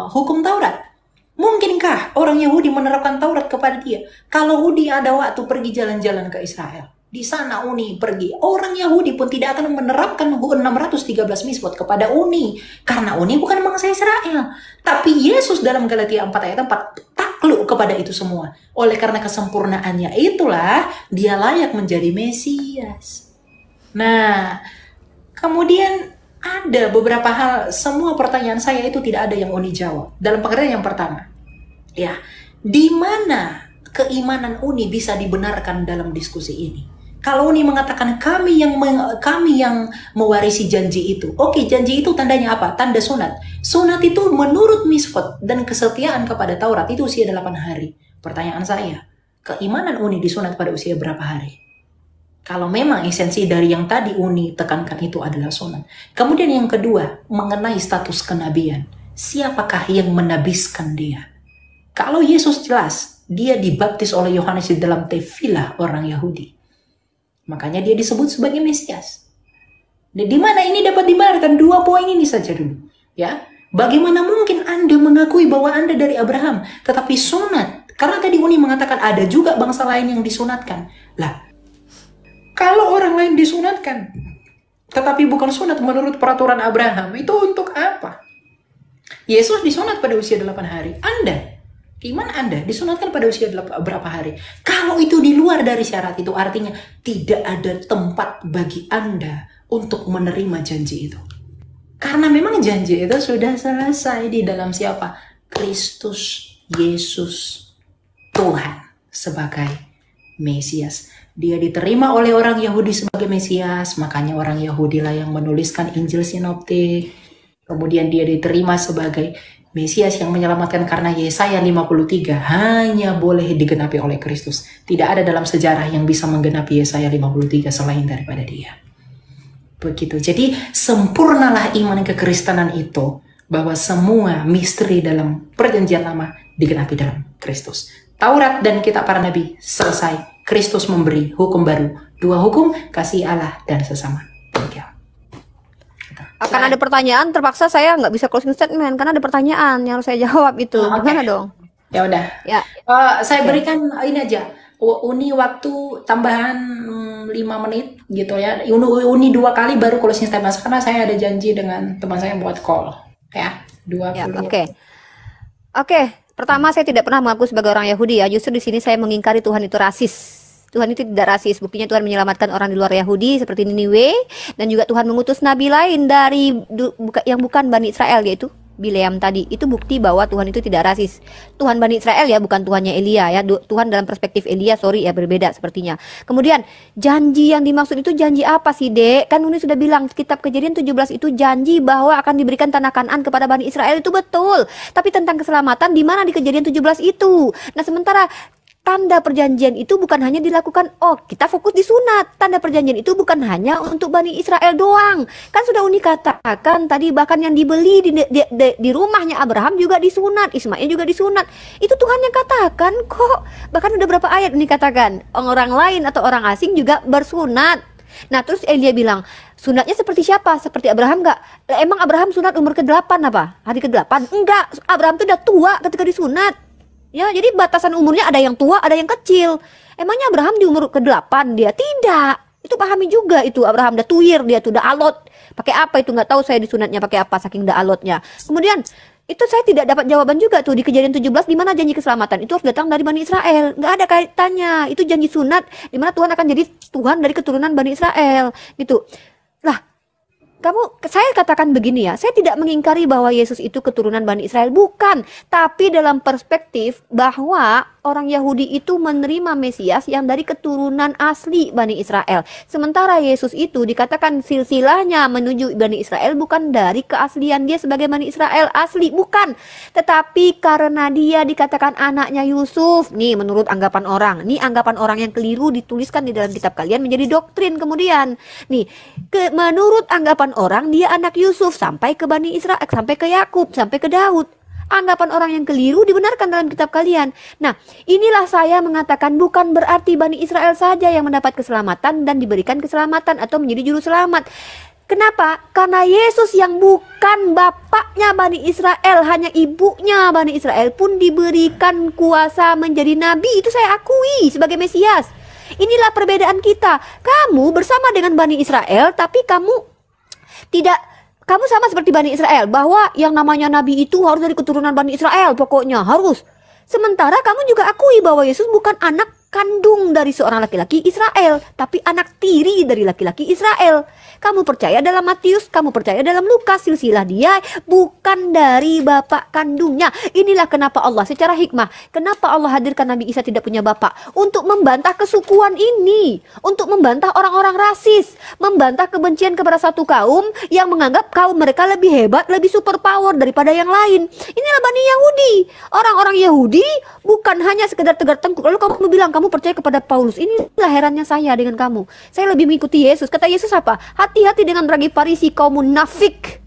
hukum Taurat? Mungkinkah orang Yahudi menerapkan Taurat kepada dia? Kalau Uni ada waktu pergi jalan-jalan ke Israel, di sana Uni pergi, orang Yahudi pun tidak akan menerapkan 613 misbot kepada Uni, karena Uni bukan bangsa Israel. Tapi Yesus dalam Galatia 4 ayat 4 takluk kepada itu semua. Oleh karena kesempurnaannya itulah dia layak menjadi Mesias. Nah, kemudian ada beberapa hal, semua pertanyaan saya itu tidak ada yang Uni jawab. Dalam pengertian yang pertama, ya, di mana keimanan Uni bisa dibenarkan dalam diskusi ini? Kalau Uni mengatakan kami yang mewarisi janji itu, oke, janji itu tandanya apa? Tanda sunat. Sunat itu menurut Misfot dan kesetiaan kepada Taurat itu usia 8 hari. Pertanyaan saya, keimanan Uni disunat pada usia berapa hari? Kalau memang esensi dari yang tadi Uni tekankan itu adalah sunat. Kemudian yang kedua, mengenai status kenabian. Siapakah yang menabiskan dia? Kalau Yesus jelas, dia dibaptis oleh Yohanes di dalam tefilah orang Yahudi. Makanya dia disebut sebagai Mesias. Di mana ini dapat dibenarkan? 2 poin ini saja dulu. Ya, bagaimana mungkin Anda mengakui bahwa Anda dari Abraham, tetapi sunat? Karena tadi Uni mengatakan ada juga bangsa lain yang disunatkan. Lah, kalau orang lain disunatkan, tetapi bukan sunat menurut peraturan Abraham, itu untuk apa? Yesus disunat pada usia 8 hari. Anda Iman Anda disunatkan pada usia berapa hari? Kalau itu di luar dari syarat itu, artinya tidak ada tempat bagi Anda untuk menerima janji itu. Karena memang janji itu sudah selesai di dalam siapa? Kristus Yesus Tuhan sebagai Mesias. Dia diterima oleh orang Yahudi sebagai Mesias, makanya orang Yahudi lah yang menuliskan Injil Sinoptik. Kemudian dia diterima sebagai Mesias yang menyelamatkan, karena Yesaya 53 hanya boleh digenapi oleh Kristus. Tidak ada dalam sejarah yang bisa menggenapi Yesaya 53 selain daripada dia. Begitu. Jadi sempurnalah iman kekristenan itu, bahwa semua misteri dalam perjanjian lama digenapi dalam Kristus. Taurat dan kitab para nabi selesai. Kristus memberi hukum baru. 2 hukum, kasih Allah dan sesama. Demikian. Akan ada pertanyaan, terpaksa saya nggak bisa closing statement karena ada pertanyaan yang harus saya jawab itu. Gimana dong? Ya udah. Ya. Saya berikan ini aja. Uni waktu tambahan 5 menit gitu ya. Uni 2 kali baru closing statement, karena saya ada janji dengan teman saya buat call. Ya, 20. Ya, Oke. Pertama, saya tidak pernah mengaku sebagai orang Yahudi ya. Justru di sini saya mengingkari Tuhan itu rasis. Tuhan itu tidak rasis. Buktinya Tuhan menyelamatkan orang di luar Yahudi seperti Niniwe, dan juga Tuhan mengutus nabi lain dari yang bukan Bani Israel, yaitu Bileam tadi. Itu bukti bahwa Tuhan itu tidak rasis. Tuhan Bani Israel ya, bukan Tuhannya Elia ya. Tuhan dalam perspektif Elia, sorry ya, berbeda sepertinya. Kemudian janji yang dimaksud itu janji apa sih, Dek? Kan Uni sudah bilang kitab Kejadian 17 itu janji bahwa akan diberikan tanah Kanaan kepada Bani Israel, itu betul. Tapi tentang keselamatan di mana di Kejadian 17 itu? Nah, sementara tanda perjanjian itu bukan hanya dilakukan, kita fokus di sunat. Tanda perjanjian itu bukan hanya untuk Bani Israel doang. Kan sudah Uni katakan tadi, bahkan yang dibeli di rumahnya Abraham juga disunat, Ismail juga disunat. Itu Tuhan yang katakan kok. Bahkan udah berapa ayat Uni katakan, orang lain atau orang asing juga bersunat. Nah, terus Elia bilang, sunatnya seperti siapa? Seperti Abraham enggak? Emang Abraham sunat umur ke-8 apa? Hari ke-8? Enggak, Abraham itu udah tua ketika disunat. Ya, jadi batasan umurnya ada yang tua, ada yang kecil. Emangnya Abraham di umur ke-8 dia? Tidak. Itu pahami juga itu, Abraham udah tuir, dia tuh udah alot. Pakai apa itu? Nggak tahu saya disunatnya pakai apa, saking udah alotnya. Kemudian itu saya tidak dapat jawaban juga tuh di Kejadian 17, di mana janji keselamatan itu harus datang dari Bani Israel. Nggak ada kaitannya. Itu janji sunat di mana Tuhan akan jadi Tuhan dari keturunan Bani Israel gitu. Lah, saya katakan begini ya, saya tidak mengingkari bahwa Yesus itu keturunan Bani Israel, bukan. Tapi dalam perspektif bahwa orang Yahudi itu menerima Mesias yang dari keturunan asli Bani Israel. Sementara Yesus itu dikatakan silsilahnya menuju Bani Israel bukan dari keaslian dia sebagai Bani Israel asli, bukan. Tetapi karena dia dikatakan anaknya Yusuf, nih menurut anggapan orang, nih anggapan orang yang keliru dituliskan di dalam kitab kalian menjadi doktrin kemudian. Nih, menurut anggapan orang dia anak Yusuf sampai ke Bani Israel, sampai ke Yakub, sampai ke Daud. Anggapan orang yang keliru dibenarkan dalam kitab kalian. Nah, inilah saya mengatakan bukan berarti Bani Israel saja yang mendapat keselamatan dan diberikan keselamatan atau menjadi juru selamat. Kenapa? Karena Yesus yang bukan bapaknya Bani Israel, hanya ibunya Bani Israel pun diberikan kuasa menjadi nabi. Itu saya akui sebagai Mesias. Inilah perbedaan kita. Kamu bersama dengan Bani Israel, tapi kamu sama seperti Bani Israel, bahwa yang namanya nabi itu harus dari keturunan Bani Israel, pokoknya harus. Sementara kamu juga akui bahwa Yesus bukan anak kandung dari seorang laki-laki Israel, tapi anak tiri dari laki-laki Israel. Kamu percaya dalam Matius, kamu percaya dalam Lukas, silsilah dia bukan dari bapak kandungnya. Inilah kenapa Allah secara hikmah, kenapa Allah hadirkan Nabi Isa tidak punya bapak, untuk membantah kesukuan ini, untuk membantah orang-orang rasis, membantah kebencian kepada satu kaum yang menganggap kaum mereka lebih hebat, lebih superpower daripada yang lain. Inilah Bani Yahudi. Orang-orang Yahudi bukan hanya sekedar tegar tengkuk. Lalu kamu bilang kamu percaya kepada Paulus. Inilah herannya saya dengan kamu. Saya lebih mengikuti Yesus. Kata Yesus apa? Hati-hati dengan ragi Farisi, kaum munafik.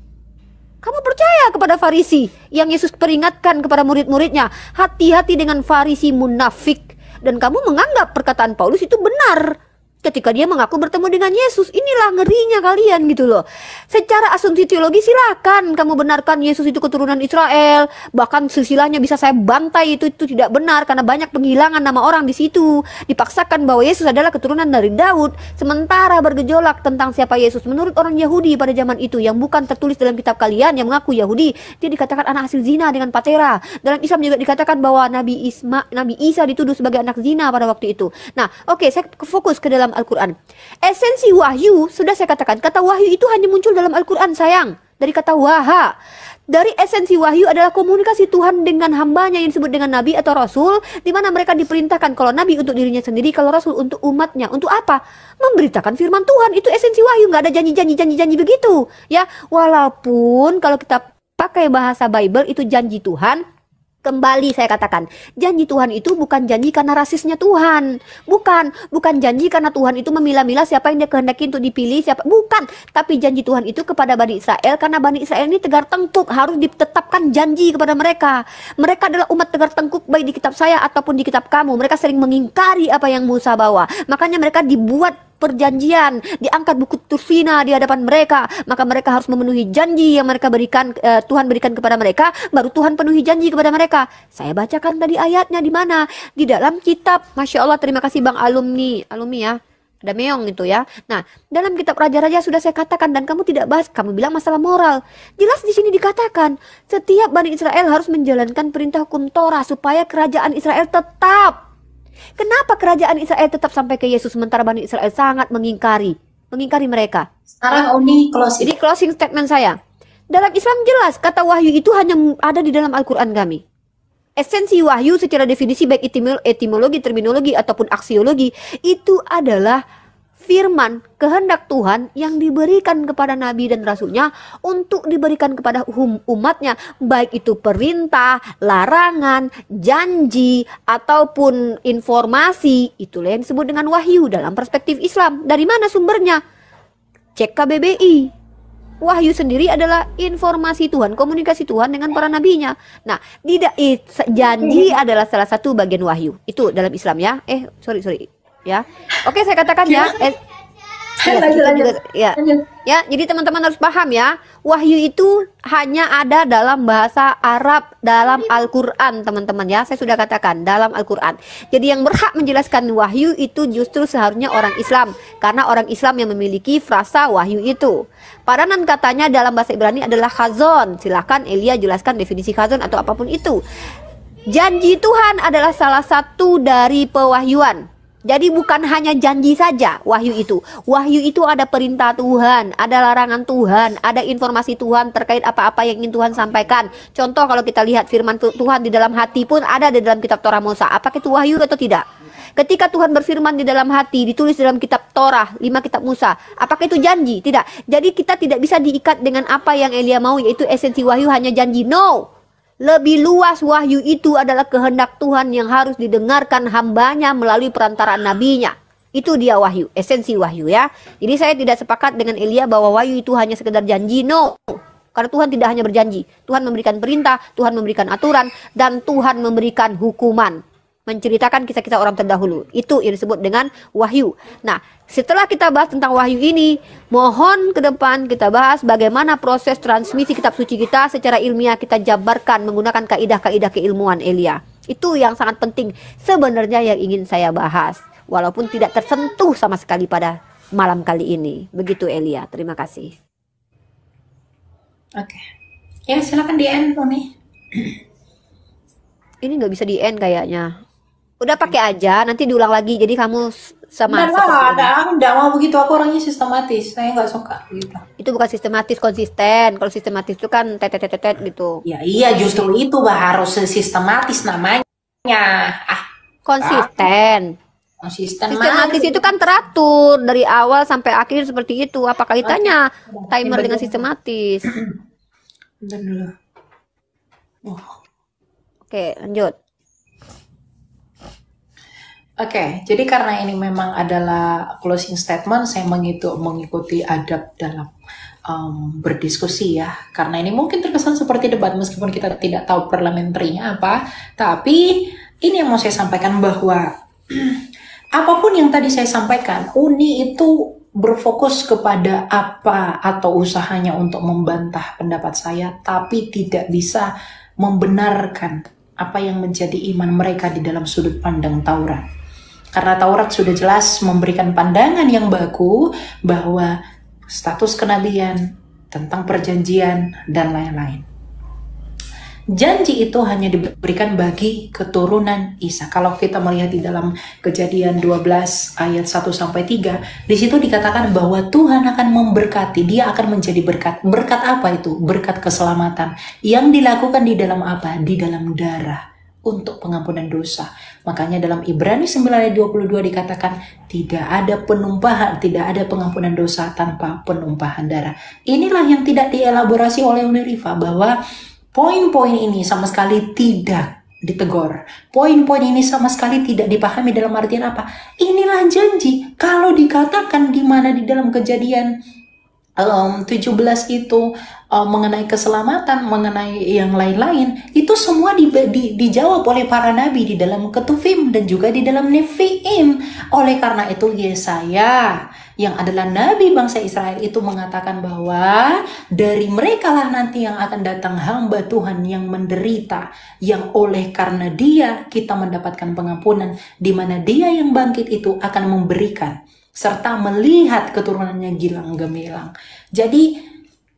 Kamu percaya kepada Farisi yang Yesus peringatkan kepada murid-muridnya, hati-hati dengan Farisi munafik. Dan kamu menganggap perkataan Paulus itu benar. ketika dia mengaku bertemu dengan Yesus. Inilah ngerinya kalian gitu loh. Secara asumsi teologi silakan kamu benarkan Yesus itu keturunan Israel, bahkan silsilahnya bisa saya bantai, itu tidak benar karena banyak penghilangan nama orang di situ. Dipaksakan bahwa Yesus adalah keturunan dari Daud, sementara bergejolak tentang siapa Yesus menurut orang Yahudi pada zaman itu yang bukan tertulis dalam kitab kalian yang mengaku Yahudi. Dia dikatakan anak hasil zina dengan Patera. Dalam Islam juga dikatakan bahwa Nabi Isa dituduh sebagai anak zina pada waktu itu. Nah, oke, saya fokus ke dalam Al-Quran. Esensi wahyu, sudah saya katakan, kata wahyu itu hanya muncul dalam Al-Quran, sayang. Dari kata waha. Dari esensi wahyu adalah komunikasi Tuhan dengan hambanya yang disebut dengan nabi atau rasul, di mana mereka diperintahkan, kalau nabi untuk dirinya sendiri, kalau rasul untuk umatnya. Untuk apa? Memberitakan firman Tuhan. Itu esensi wahyu, nggak ada janji-janji begitu. Ya, walaupun kalau kita pakai bahasa Bible itu janji Tuhan. Kembali saya katakan, janji Tuhan itu bukan janji karena rasisnya Tuhan. Bukan janji karena Tuhan itu memilah-milah siapa yang dia kehendaki untuk dipilih, siapa. Bukan. Tapi janji Tuhan itu kepada Bani Israel, karena Bani Israel ini tegar tengkuk, harus ditetapkan janji kepada mereka. Mereka adalah umat tegar tengkuk baik di kitab saya ataupun di kitab kamu. Mereka sering mengingkari apa yang Musa bawa. Makanya mereka dibuat perjanjian, diangkat buku Tursina di hadapan mereka, maka mereka harus memenuhi janji yang mereka berikan, Tuhan berikan kepada mereka, baru Tuhan penuhi janji kepada mereka. Saya bacakan tadi ayatnya di mana? Di dalam kitab, Masya Allah, terima kasih Bang alumni ya, ada meong itu ya. Nah, dalam kitab Raja-Raja sudah saya katakan dan kamu tidak bahas, kamu bilang masalah moral. Jelas di sini dikatakan, setiap Bani Israel harus menjalankan perintah hukum Torah supaya kerajaan Israel tetap. Kenapa kerajaan Israel tetap sampai ke Yesus sementara Bani Israel sangat mengingkari mereka? Sekarang Uni closing. Jadi closing statement saya. Dalam Islam jelas kata wahyu itu hanya ada di dalam Al-Quran kami. Esensi wahyu secara definisi baik etimologi, terminologi ataupun aksiologi itu adalah firman kehendak Tuhan yang diberikan kepada Nabi dan Rasulnya untuk diberikan kepada umatnya, baik itu perintah, larangan, janji, ataupun informasi. Itulah yang disebut dengan wahyu dalam perspektif Islam. Dari mana sumbernya? Cek KBBI. Wahyu sendiri adalah informasi Tuhan, komunikasi Tuhan dengan para nabinya. Nah, janji adalah salah satu bagian wahyu. Itu dalam Islam ya. Sorry. Ya, oke, saya katakan ya. Lanjut. Ya, jadi teman-teman harus paham ya. Wahyu itu hanya ada dalam bahasa Arab dalam Al-Quran, teman-teman ya. Saya sudah katakan dalam Al-Quran. Jadi yang berhak menjelaskan wahyu itu justru seharusnya orang Islam, karena orang Islam yang memiliki frasa wahyu itu. Padanan katanya dalam bahasa Ibrani adalah khazon. Silahkan Elia jelaskan definisi khazon atau apapun itu. Janji Tuhan adalah salah satu dari pewahyuan. Jadi bukan hanya janji saja wahyu itu. Wahyu itu ada perintah Tuhan, ada larangan Tuhan, ada informasi Tuhan terkait apa-apa yang ingin Tuhan sampaikan. Contoh kalau kita lihat firman Tuhan di dalam hati pun ada di dalam kitab Torah Musa. Apakah itu wahyu atau tidak? Ketika Tuhan berfirman di dalam hati, ditulis dalam kitab Torah, 5 kitab Musa. Apakah itu janji? Tidak. Jadi kita tidak bisa diikat dengan apa yang Elia mau, yaitu esensi wahyu hanya janji. No. Lebih luas wahyu itu adalah kehendak Tuhan yang harus didengarkan hambanya melalui perantaraan nabinya. Itu dia wahyu, esensi wahyu ya. Jadi saya tidak sepakat dengan Elia bahwa wahyu itu hanya sekedar janji. No. Karena Tuhan tidak hanya berjanji. Tuhan memberikan perintah, Tuhan memberikan aturan, dan Tuhan memberikan hukuman. Menceritakan kisah-kisah orang terdahulu. Itu yang disebut dengan wahyu. Nah, setelah kita bahas tentang wahyu ini, mohon ke depan kita bahas bagaimana proses transmisi kitab suci kita secara ilmiah kita jabarkan menggunakan kaidah-kaidah keilmuan Elia. Itu yang sangat penting sebenarnya yang ingin saya bahas. Walaupun tidak tersentuh sama sekali pada malam kali ini. Begitu Elia, terima kasih. Oke. Ya, silakan di end, Uni. Ini nggak bisa di end kayaknya. Udah pakai aja, nanti diulang lagi. Jadi kamu sama. Aku nggak mau begitu. Aku orangnya sistematis. Saya nggak suka gitu. Itu bukan sistematis, konsisten. Kalau sistematis itu kan tetet gitu. Ya iya, justru itu harus sistematis namanya. Konsisten. Sistematis itu kan teratur dari awal sampai akhir seperti itu. Apa kaitannya timer dengan sistematis? Bentar dulu. Oke, lanjut. Oke, jadi karena ini memang adalah closing statement, saya mengikuti adab dalam berdiskusi ya. Karena ini mungkin terkesan seperti debat meskipun kita tidak tahu parliamentary-nya apa. Tapi ini yang mau saya sampaikan bahwa apapun yang tadi saya sampaikan, Uni itu berfokus kepada apa atau usahanya untuk membantah pendapat saya, tapi tidak bisa membenarkan apa yang menjadi iman mereka di dalam sudut pandang Taurat. Karena Taurat sudah jelas memberikan pandangan yang baku bahwa status kenabian, tentang perjanjian, dan lain-lain. Janji itu hanya diberikan bagi keturunan Isa. Kalau kita melihat di dalam Kejadian 12 ayat 1-3, di situ dikatakan bahwa Tuhan akan memberkati, dia akan menjadi berkat. Berkat apa itu? Berkat keselamatan yang dilakukan di dalam apa? Di dalam darah untuk pengampunan dosa. Makanya dalam Ibrani 9 ayat 22 dikatakan tidak ada penumpahan, tidak ada pengampunan dosa tanpa penumpahan darah. Inilah yang tidak dielaborasi oleh Unirifa, bahwa poin-poin ini sama sekali tidak ditegur. Poin-poin ini sama sekali tidak dipahami dalam artian apa. Inilah janji. Kalau dikatakan di mana di dalam Kejadian 17 itu mengenai keselamatan, mengenai yang lain-lain, itu semua dijawab oleh para nabi di dalam Ketuvim dan juga di dalam Nefiim. Oleh karena itu Yesaya yang adalah nabi bangsa Israel itu mengatakan bahwa dari mereka lah nanti yang akan datang hamba Tuhan yang menderita, yang oleh karena dia kita mendapatkan pengampunan, di mana dia yang bangkit itu akan memberikan serta melihat keturunannya gilang gemilang. Jadi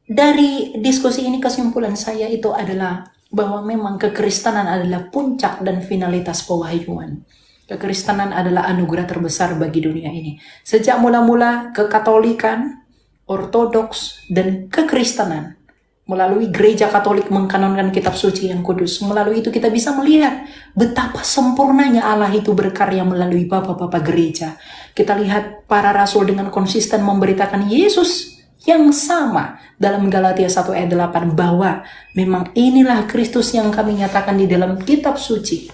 dari diskusi ini kesimpulan saya itu adalah bahwa memang kekristenan adalah puncak dan finalitas pewahyuan. Kekristenan adalah anugerah terbesar bagi dunia ini. Sejak mula-mula kekatolikan, ortodoks, dan kekristenan, melalui gereja Katolik mengkanonkan kitab suci yang kudus, melalui itu kita bisa melihat betapa sempurnanya Allah itu berkarya melalui bapak-bapak gereja. Kita lihat para rasul dengan konsisten memberitakan Yesus yang sama dalam Galatia 1 ayat 8, bahwa memang inilah Kristus yang kami nyatakan di dalam kitab suci,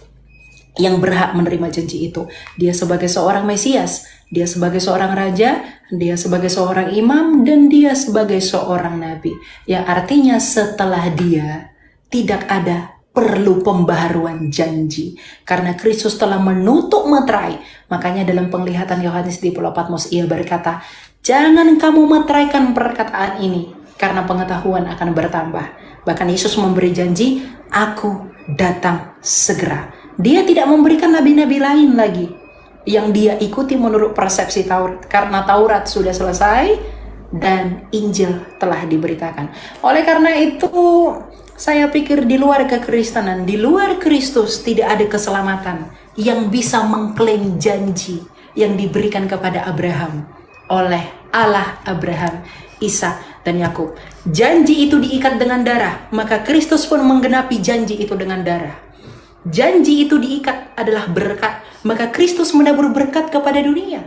yang berhak menerima janji itu. Dia sebagai seorang Mesias, dia sebagai seorang raja, dia sebagai seorang imam, dan dia sebagai seorang nabi. Yang artinya setelah dia tidak ada perlu pembaharuan janji, karena Kristus telah menutup meterai. Makanya dalam penglihatan Yohanes di Pulau Patmos ia berkata, jangan kamu meteraikan perkataan ini, karena pengetahuan akan bertambah. Bahkan Yesus memberi janji, aku datang segera. Dia tidak memberikan nabi-nabi lain lagi yang dia ikuti menurut persepsi Taurat, karena Taurat sudah selesai dan Injil telah diberitakan. Oleh karena itu saya pikir di luar kekristenan, di luar Kristus tidak ada keselamatan yang bisa mengklaim janji yang diberikan kepada Abraham oleh Allah Abraham, Ishak, dan Yakub. Janji itu diikat dengan darah, maka Kristus pun menggenapi janji itu dengan darah. Janji itu diikat adalah berkat, maka Kristus menabur berkat kepada dunia.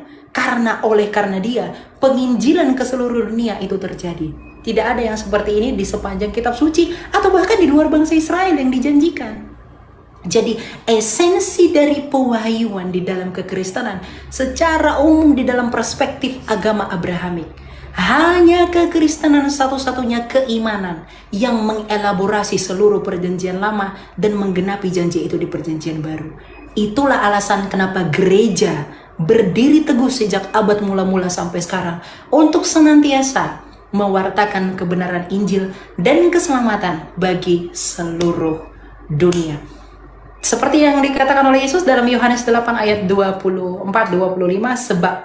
Oleh karena dia, penginjilan ke seluruh dunia itu terjadi. Tidak ada yang seperti ini di sepanjang kitab suci, atau bahkan di luar bangsa Israel yang dijanjikan. Jadi esensi dari pewahyuan di dalam kekristenan secara umum di dalam perspektif agama Abrahamik, hanya kekristenan satu-satunya keimanan yang mengelaborasi seluruh perjanjian lama dan menggenapi janji itu di perjanjian baru. Itulah alasan kenapa gereja berdiri teguh sejak abad mula-mula sampai sekarang untuk senantiasa mewartakan kebenaran Injil dan keselamatan bagi seluruh dunia. Seperti yang dikatakan oleh Yesus dalam Yohanes 8 ayat 24-25, sebab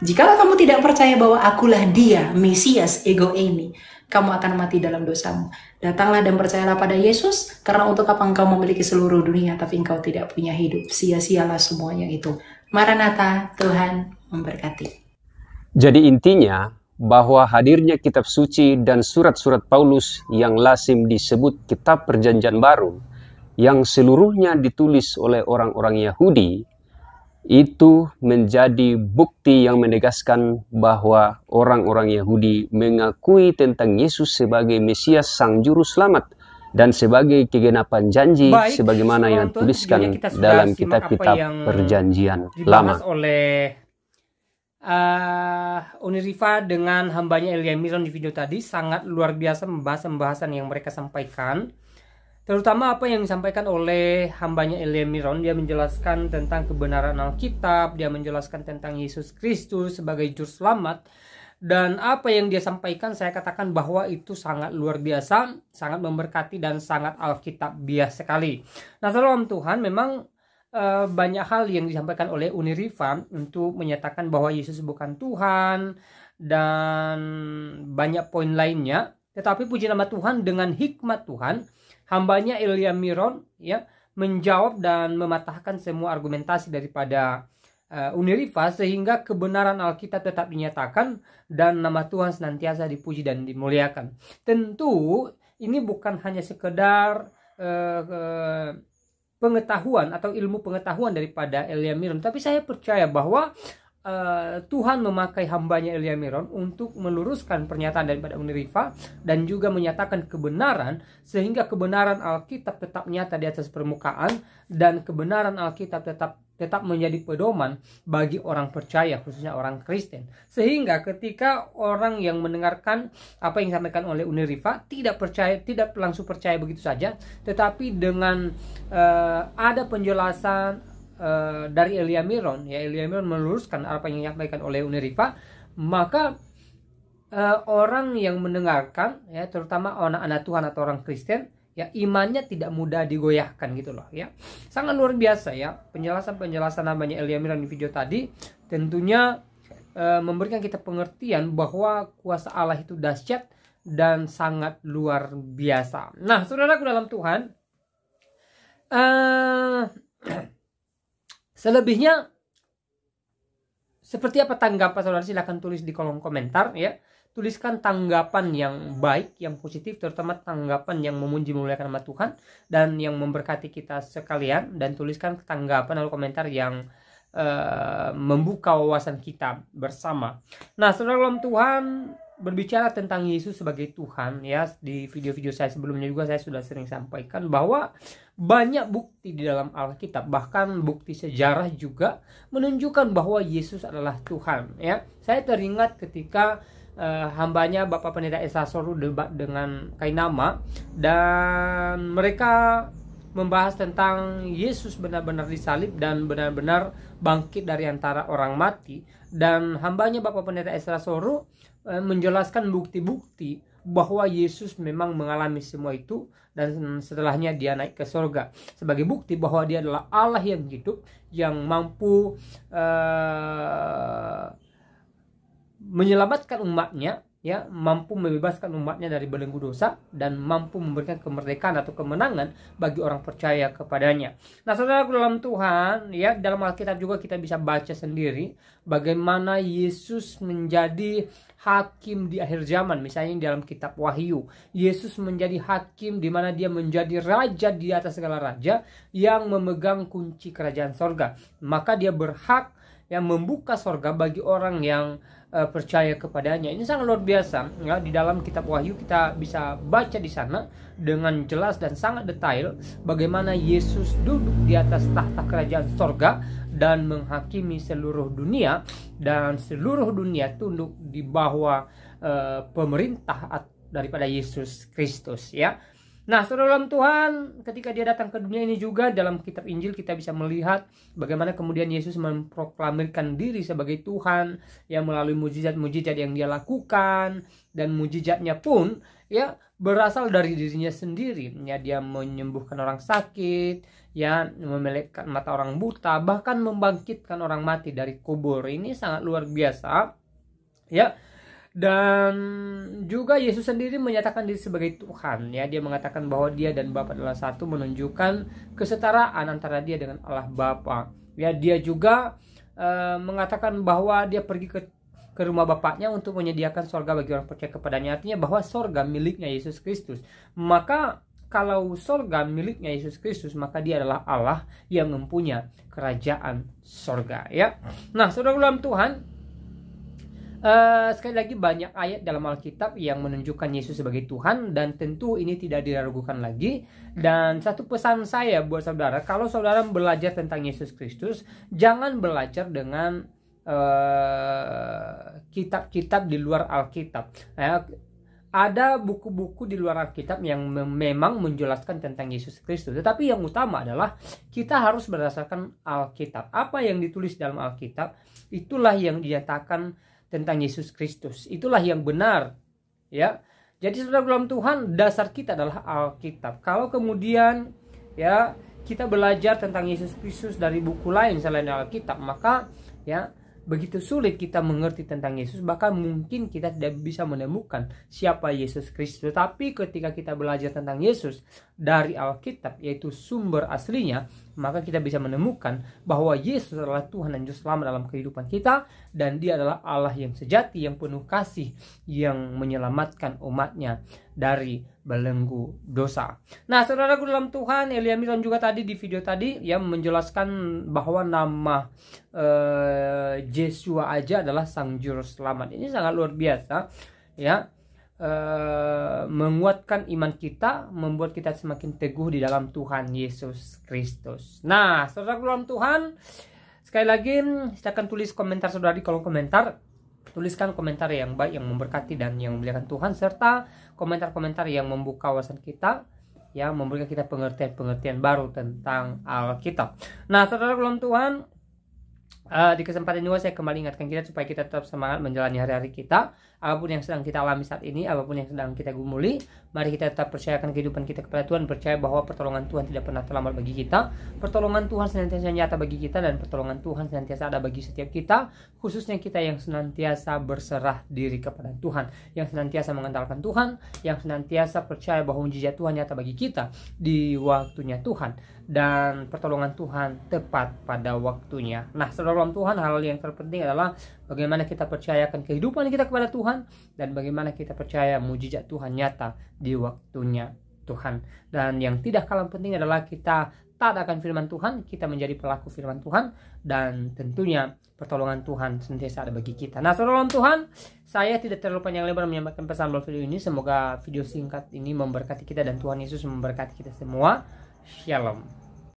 jikalau kamu tidak percaya bahwa akulah dia, Mesias, ego eimi, kamu akan mati dalam dosamu. Datanglah dan percayalah pada Yesus, karena untuk apa engkau memiliki seluruh dunia tapi engkau tidak punya hidup? Sia-sialah semuanya itu. Maranatha, Tuhan memberkati. Jadi intinya bahwa hadirnya kitab suci dan surat-surat Paulus yang lazim disebut kitab perjanjian baru, yang seluruhnya ditulis oleh orang-orang Yahudi, itu menjadi bukti yang menegaskan bahwa orang-orang Yahudi mengakui tentang Yesus sebagai Mesias Sang Juru Selamat dan sebagai kegenapan janji sebagaimana yang dituliskan dalam kitab-kitab perjanjian lama. Oleh Unirifa dengan hambanya Elia Miron di video tadi, sangat luar biasa pembahasan yang mereka sampaikan. terutama apa yang disampaikan oleh hambanya Elia Miron. Dia menjelaskan tentang kebenaran Alkitab, dia menjelaskan tentang Yesus Kristus sebagai juru selamat, dan apa yang dia sampaikan saya katakan bahwa itu sangat luar biasa, sangat memberkati dan sangat Alkitabiah sekali. Nah, dalam Tuhan memang banyak hal yang disampaikan oleh Uni Riva untuk menyatakan bahwa Yesus bukan Tuhan dan banyak poin lainnya. Tetapi puji nama Tuhan, dengan hikmat Tuhan, hambanya Elia Miron ya menjawab dan mematahkan semua argumentasi daripada Uni Riva, sehingga kebenaran Alkitab tetap dinyatakan dan nama Tuhan senantiasa dipuji dan dimuliakan. Tentu ini bukan hanya sekedar pengetahuan atau ilmu pengetahuan daripada Elia Miron, tapi saya percaya bahwa Tuhan memakai hambanya Elia Miron untuk meluruskan pernyataan daripada Uni Riva dan juga menyatakan kebenaran, sehingga kebenaran Alkitab tetap nyata di atas permukaan dan kebenaran Alkitab tetap menjadi pedoman bagi orang percaya, khususnya orang Kristen. Sehingga ketika orang yang mendengarkan apa yang disampaikan oleh Uni Riva tidak langsung percaya begitu saja, tetapi dengan ada penjelasan dari Elia Miron, ya Elia Miron meluruskan apa yang disampaikan oleh Uni Riva, maka orang yang mendengarkan, ya terutama anak-anak Tuhan atau orang Kristen, ya imannya tidak mudah digoyahkan gitu loh ya. Sangat luar biasa ya penjelasan namanya Elia Miron di video tadi, tentunya memberikan kita pengertian bahwa kuasa Allah itu dahsyat dan sangat luar biasa. Nah, saudaraku dalam Tuhan, selebihnya seperti apa tanggapan saudara, silahkan tulis di kolom komentar ya. Tuliskan tanggapan yang baik, yang positif, terutama tanggapan yang memuji memuliakan nama Tuhan dan yang memberkati kita sekalian, dan tuliskan tanggapan atau komentar yang membuka wawasan kita bersama. Nah, saudara dalam Tuhan, berbicara tentang Yesus sebagai Tuhan ya, di video-video saya sebelumnya juga saya sudah sering sampaikan bahwa banyak bukti di dalam Alkitab, bahkan bukti sejarah juga menunjukkan bahwa Yesus adalah Tuhan ya. Saya teringat ketika hambanya Bapak Pendeta Esa Soru debat dengan Kainama, dan mereka membahas tentang Yesus benar-benar disalib dan benar-benar bangkit dari antara orang mati, dan hambanya Bapak Pendeta Esa Soru menjelaskan bukti-bukti bahwa Yesus memang mengalami semua itu dan setelahnya dia naik ke surga, sebagai bukti bahwa dia adalah Allah yang hidup, yang mampu menyelamatkan umatnya ya, mampu membebaskan umatnya dari belenggu dosa dan mampu memberikan kemerdekaan atau kemenangan bagi orang percaya kepadanya. Nah, saudara dalam Tuhan ya, dalam Alkitab juga kita bisa baca sendiri bagaimana Yesus menjadi hakim di akhir zaman. Misalnya dalam kitab Wahyu, Yesus menjadi hakim di mana dia menjadi raja di atas segala raja yang memegang kunci kerajaan sorga. Maka dia berhak yang membuka sorga bagi orang yang percaya kepadanya. Ini sangat luar biasa ya. Di dalam kitab Wahyu kita bisa baca di sana dengan jelas dan sangat detail bagaimana Yesus duduk di atas tahta kerajaan sorga dan menghakimi seluruh dunia, dan seluruh dunia tunduk di bawah pemerintah daripada Yesus Kristus ya. Nah, saudara dalam Tuhan, ketika dia datang ke dunia ini juga, dalam kitab Injil kita bisa melihat bagaimana kemudian Yesus memproklamirkan diri sebagai Tuhan yang melalui mujizat-mujizat yang dia lakukan, dan mujizatnya pun ya berasal dari dirinya sendiri. Ya, dia menyembuhkan orang sakit, ya memelekkan mata orang buta, bahkan membangkitkan orang mati dari kubur. Ini sangat luar biasa. Ya. Dan juga Yesus sendiri menyatakan diri sebagai Tuhan ya. Dia mengatakan bahwa dia dan Bapa adalah satu, menunjukkan kesetaraan antara dia dengan Allah Bapa. Ya, dia juga mengatakan bahwa dia pergi ke rumah Bapaknya untuk menyediakan sorga bagi orang percaya kepadanya. Artinya bahwa sorga miliknya Yesus Kristus. Maka kalau sorga miliknya Yesus Kristus, maka dia adalah Allah yang mempunyai kerajaan sorga ya. Nah, saudara dalam Tuhan, sekali lagi banyak ayat dalam Alkitab yang menunjukkan Yesus sebagai Tuhan, dan tentu ini tidak diragukan lagi. Dan satu pesan saya buat saudara, kalau saudara belajar tentang Yesus Kristus, jangan belajar dengan kitab-kitab di luar Alkitab ya. ada buku-buku di luar Alkitab yang memang menjelaskan tentang Yesus Kristus. Tetapi yang utama adalah kita harus berdasarkan Alkitab. Apa yang ditulis dalam Alkitab, itulah yang dinyatakan tentang Yesus Kristus. Itulah yang benar. Ya. Jadi saudara dalam Tuhan, dasar kita adalah Alkitab. Kalau kemudian ya kita belajar tentang Yesus Kristus dari buku lain selain Alkitab, maka ya begitu sulit kita mengerti tentang Yesus, bahkan mungkin kita tidak bisa menemukan siapa Yesus Kristus. Tapi ketika kita belajar tentang Yesus dari Alkitab, yaitu sumber aslinya, maka kita bisa menemukan bahwa Yesus adalah Tuhan dan Juru Selamat dalam kehidupan kita, dan Dia adalah Allah yang sejati, yang penuh kasih, yang menyelamatkan umatnya dari belenggu dosa. Nah, saudaraku dalam Tuhan, Elia Milan juga tadi di video tadi yang menjelaskan bahwa nama Yeshua aja adalah Sang Juru Selamat. Ini sangat luar biasa, ya. Menguatkan iman kita, membuat kita semakin teguh di dalam Tuhan Yesus Kristus. Nah, saudara dalam Tuhan, sekali lagi silakan tulis komentar saudara di kolom komentar. Tuliskan komentar yang baik, yang memberkati dan yang memuliakan Tuhan, serta komentar-komentar yang membuka wawasan kita, yang memberikan kita pengertian-pengertian baru tentang Alkitab. Nah, saudara dalam Tuhan, di kesempatan ini saya kembali ingatkan kita supaya kita tetap semangat menjalani hari-hari kita. Apapun yang sedang kita alami saat ini, apapun yang sedang kita gumuli, mari kita tetap percayakan kehidupan kita kepada Tuhan, percaya bahwa pertolongan Tuhan tidak pernah terlambat bagi kita. Pertolongan Tuhan senantiasa nyata bagi kita, dan pertolongan Tuhan senantiasa ada bagi setiap kita, khususnya kita yang senantiasa berserah diri kepada Tuhan, yang senantiasa mengandalkan Tuhan, yang senantiasa percaya bahwa mujizat Tuhan nyata bagi kita di waktunya Tuhan, dan pertolongan Tuhan tepat pada waktunya. Nah, saudara Tuhan, hal yang terpenting adalah bagaimana kita percayakan kehidupan kita kepada Tuhan, dan bagaimana kita percaya mujizat Tuhan nyata di waktunya Tuhan. Dan yang tidak kalah penting adalah kita taat akan firman Tuhan, kita menjadi pelaku firman Tuhan, dan tentunya pertolongan Tuhan senantiasa ada bagi kita. Nah, saudara Tuhan, saya tidak terlalu panjang lebar menyampaikan pesan dalam video ini. Semoga video singkat ini memberkati kita dan Tuhan Yesus memberkati kita semua. Shalom.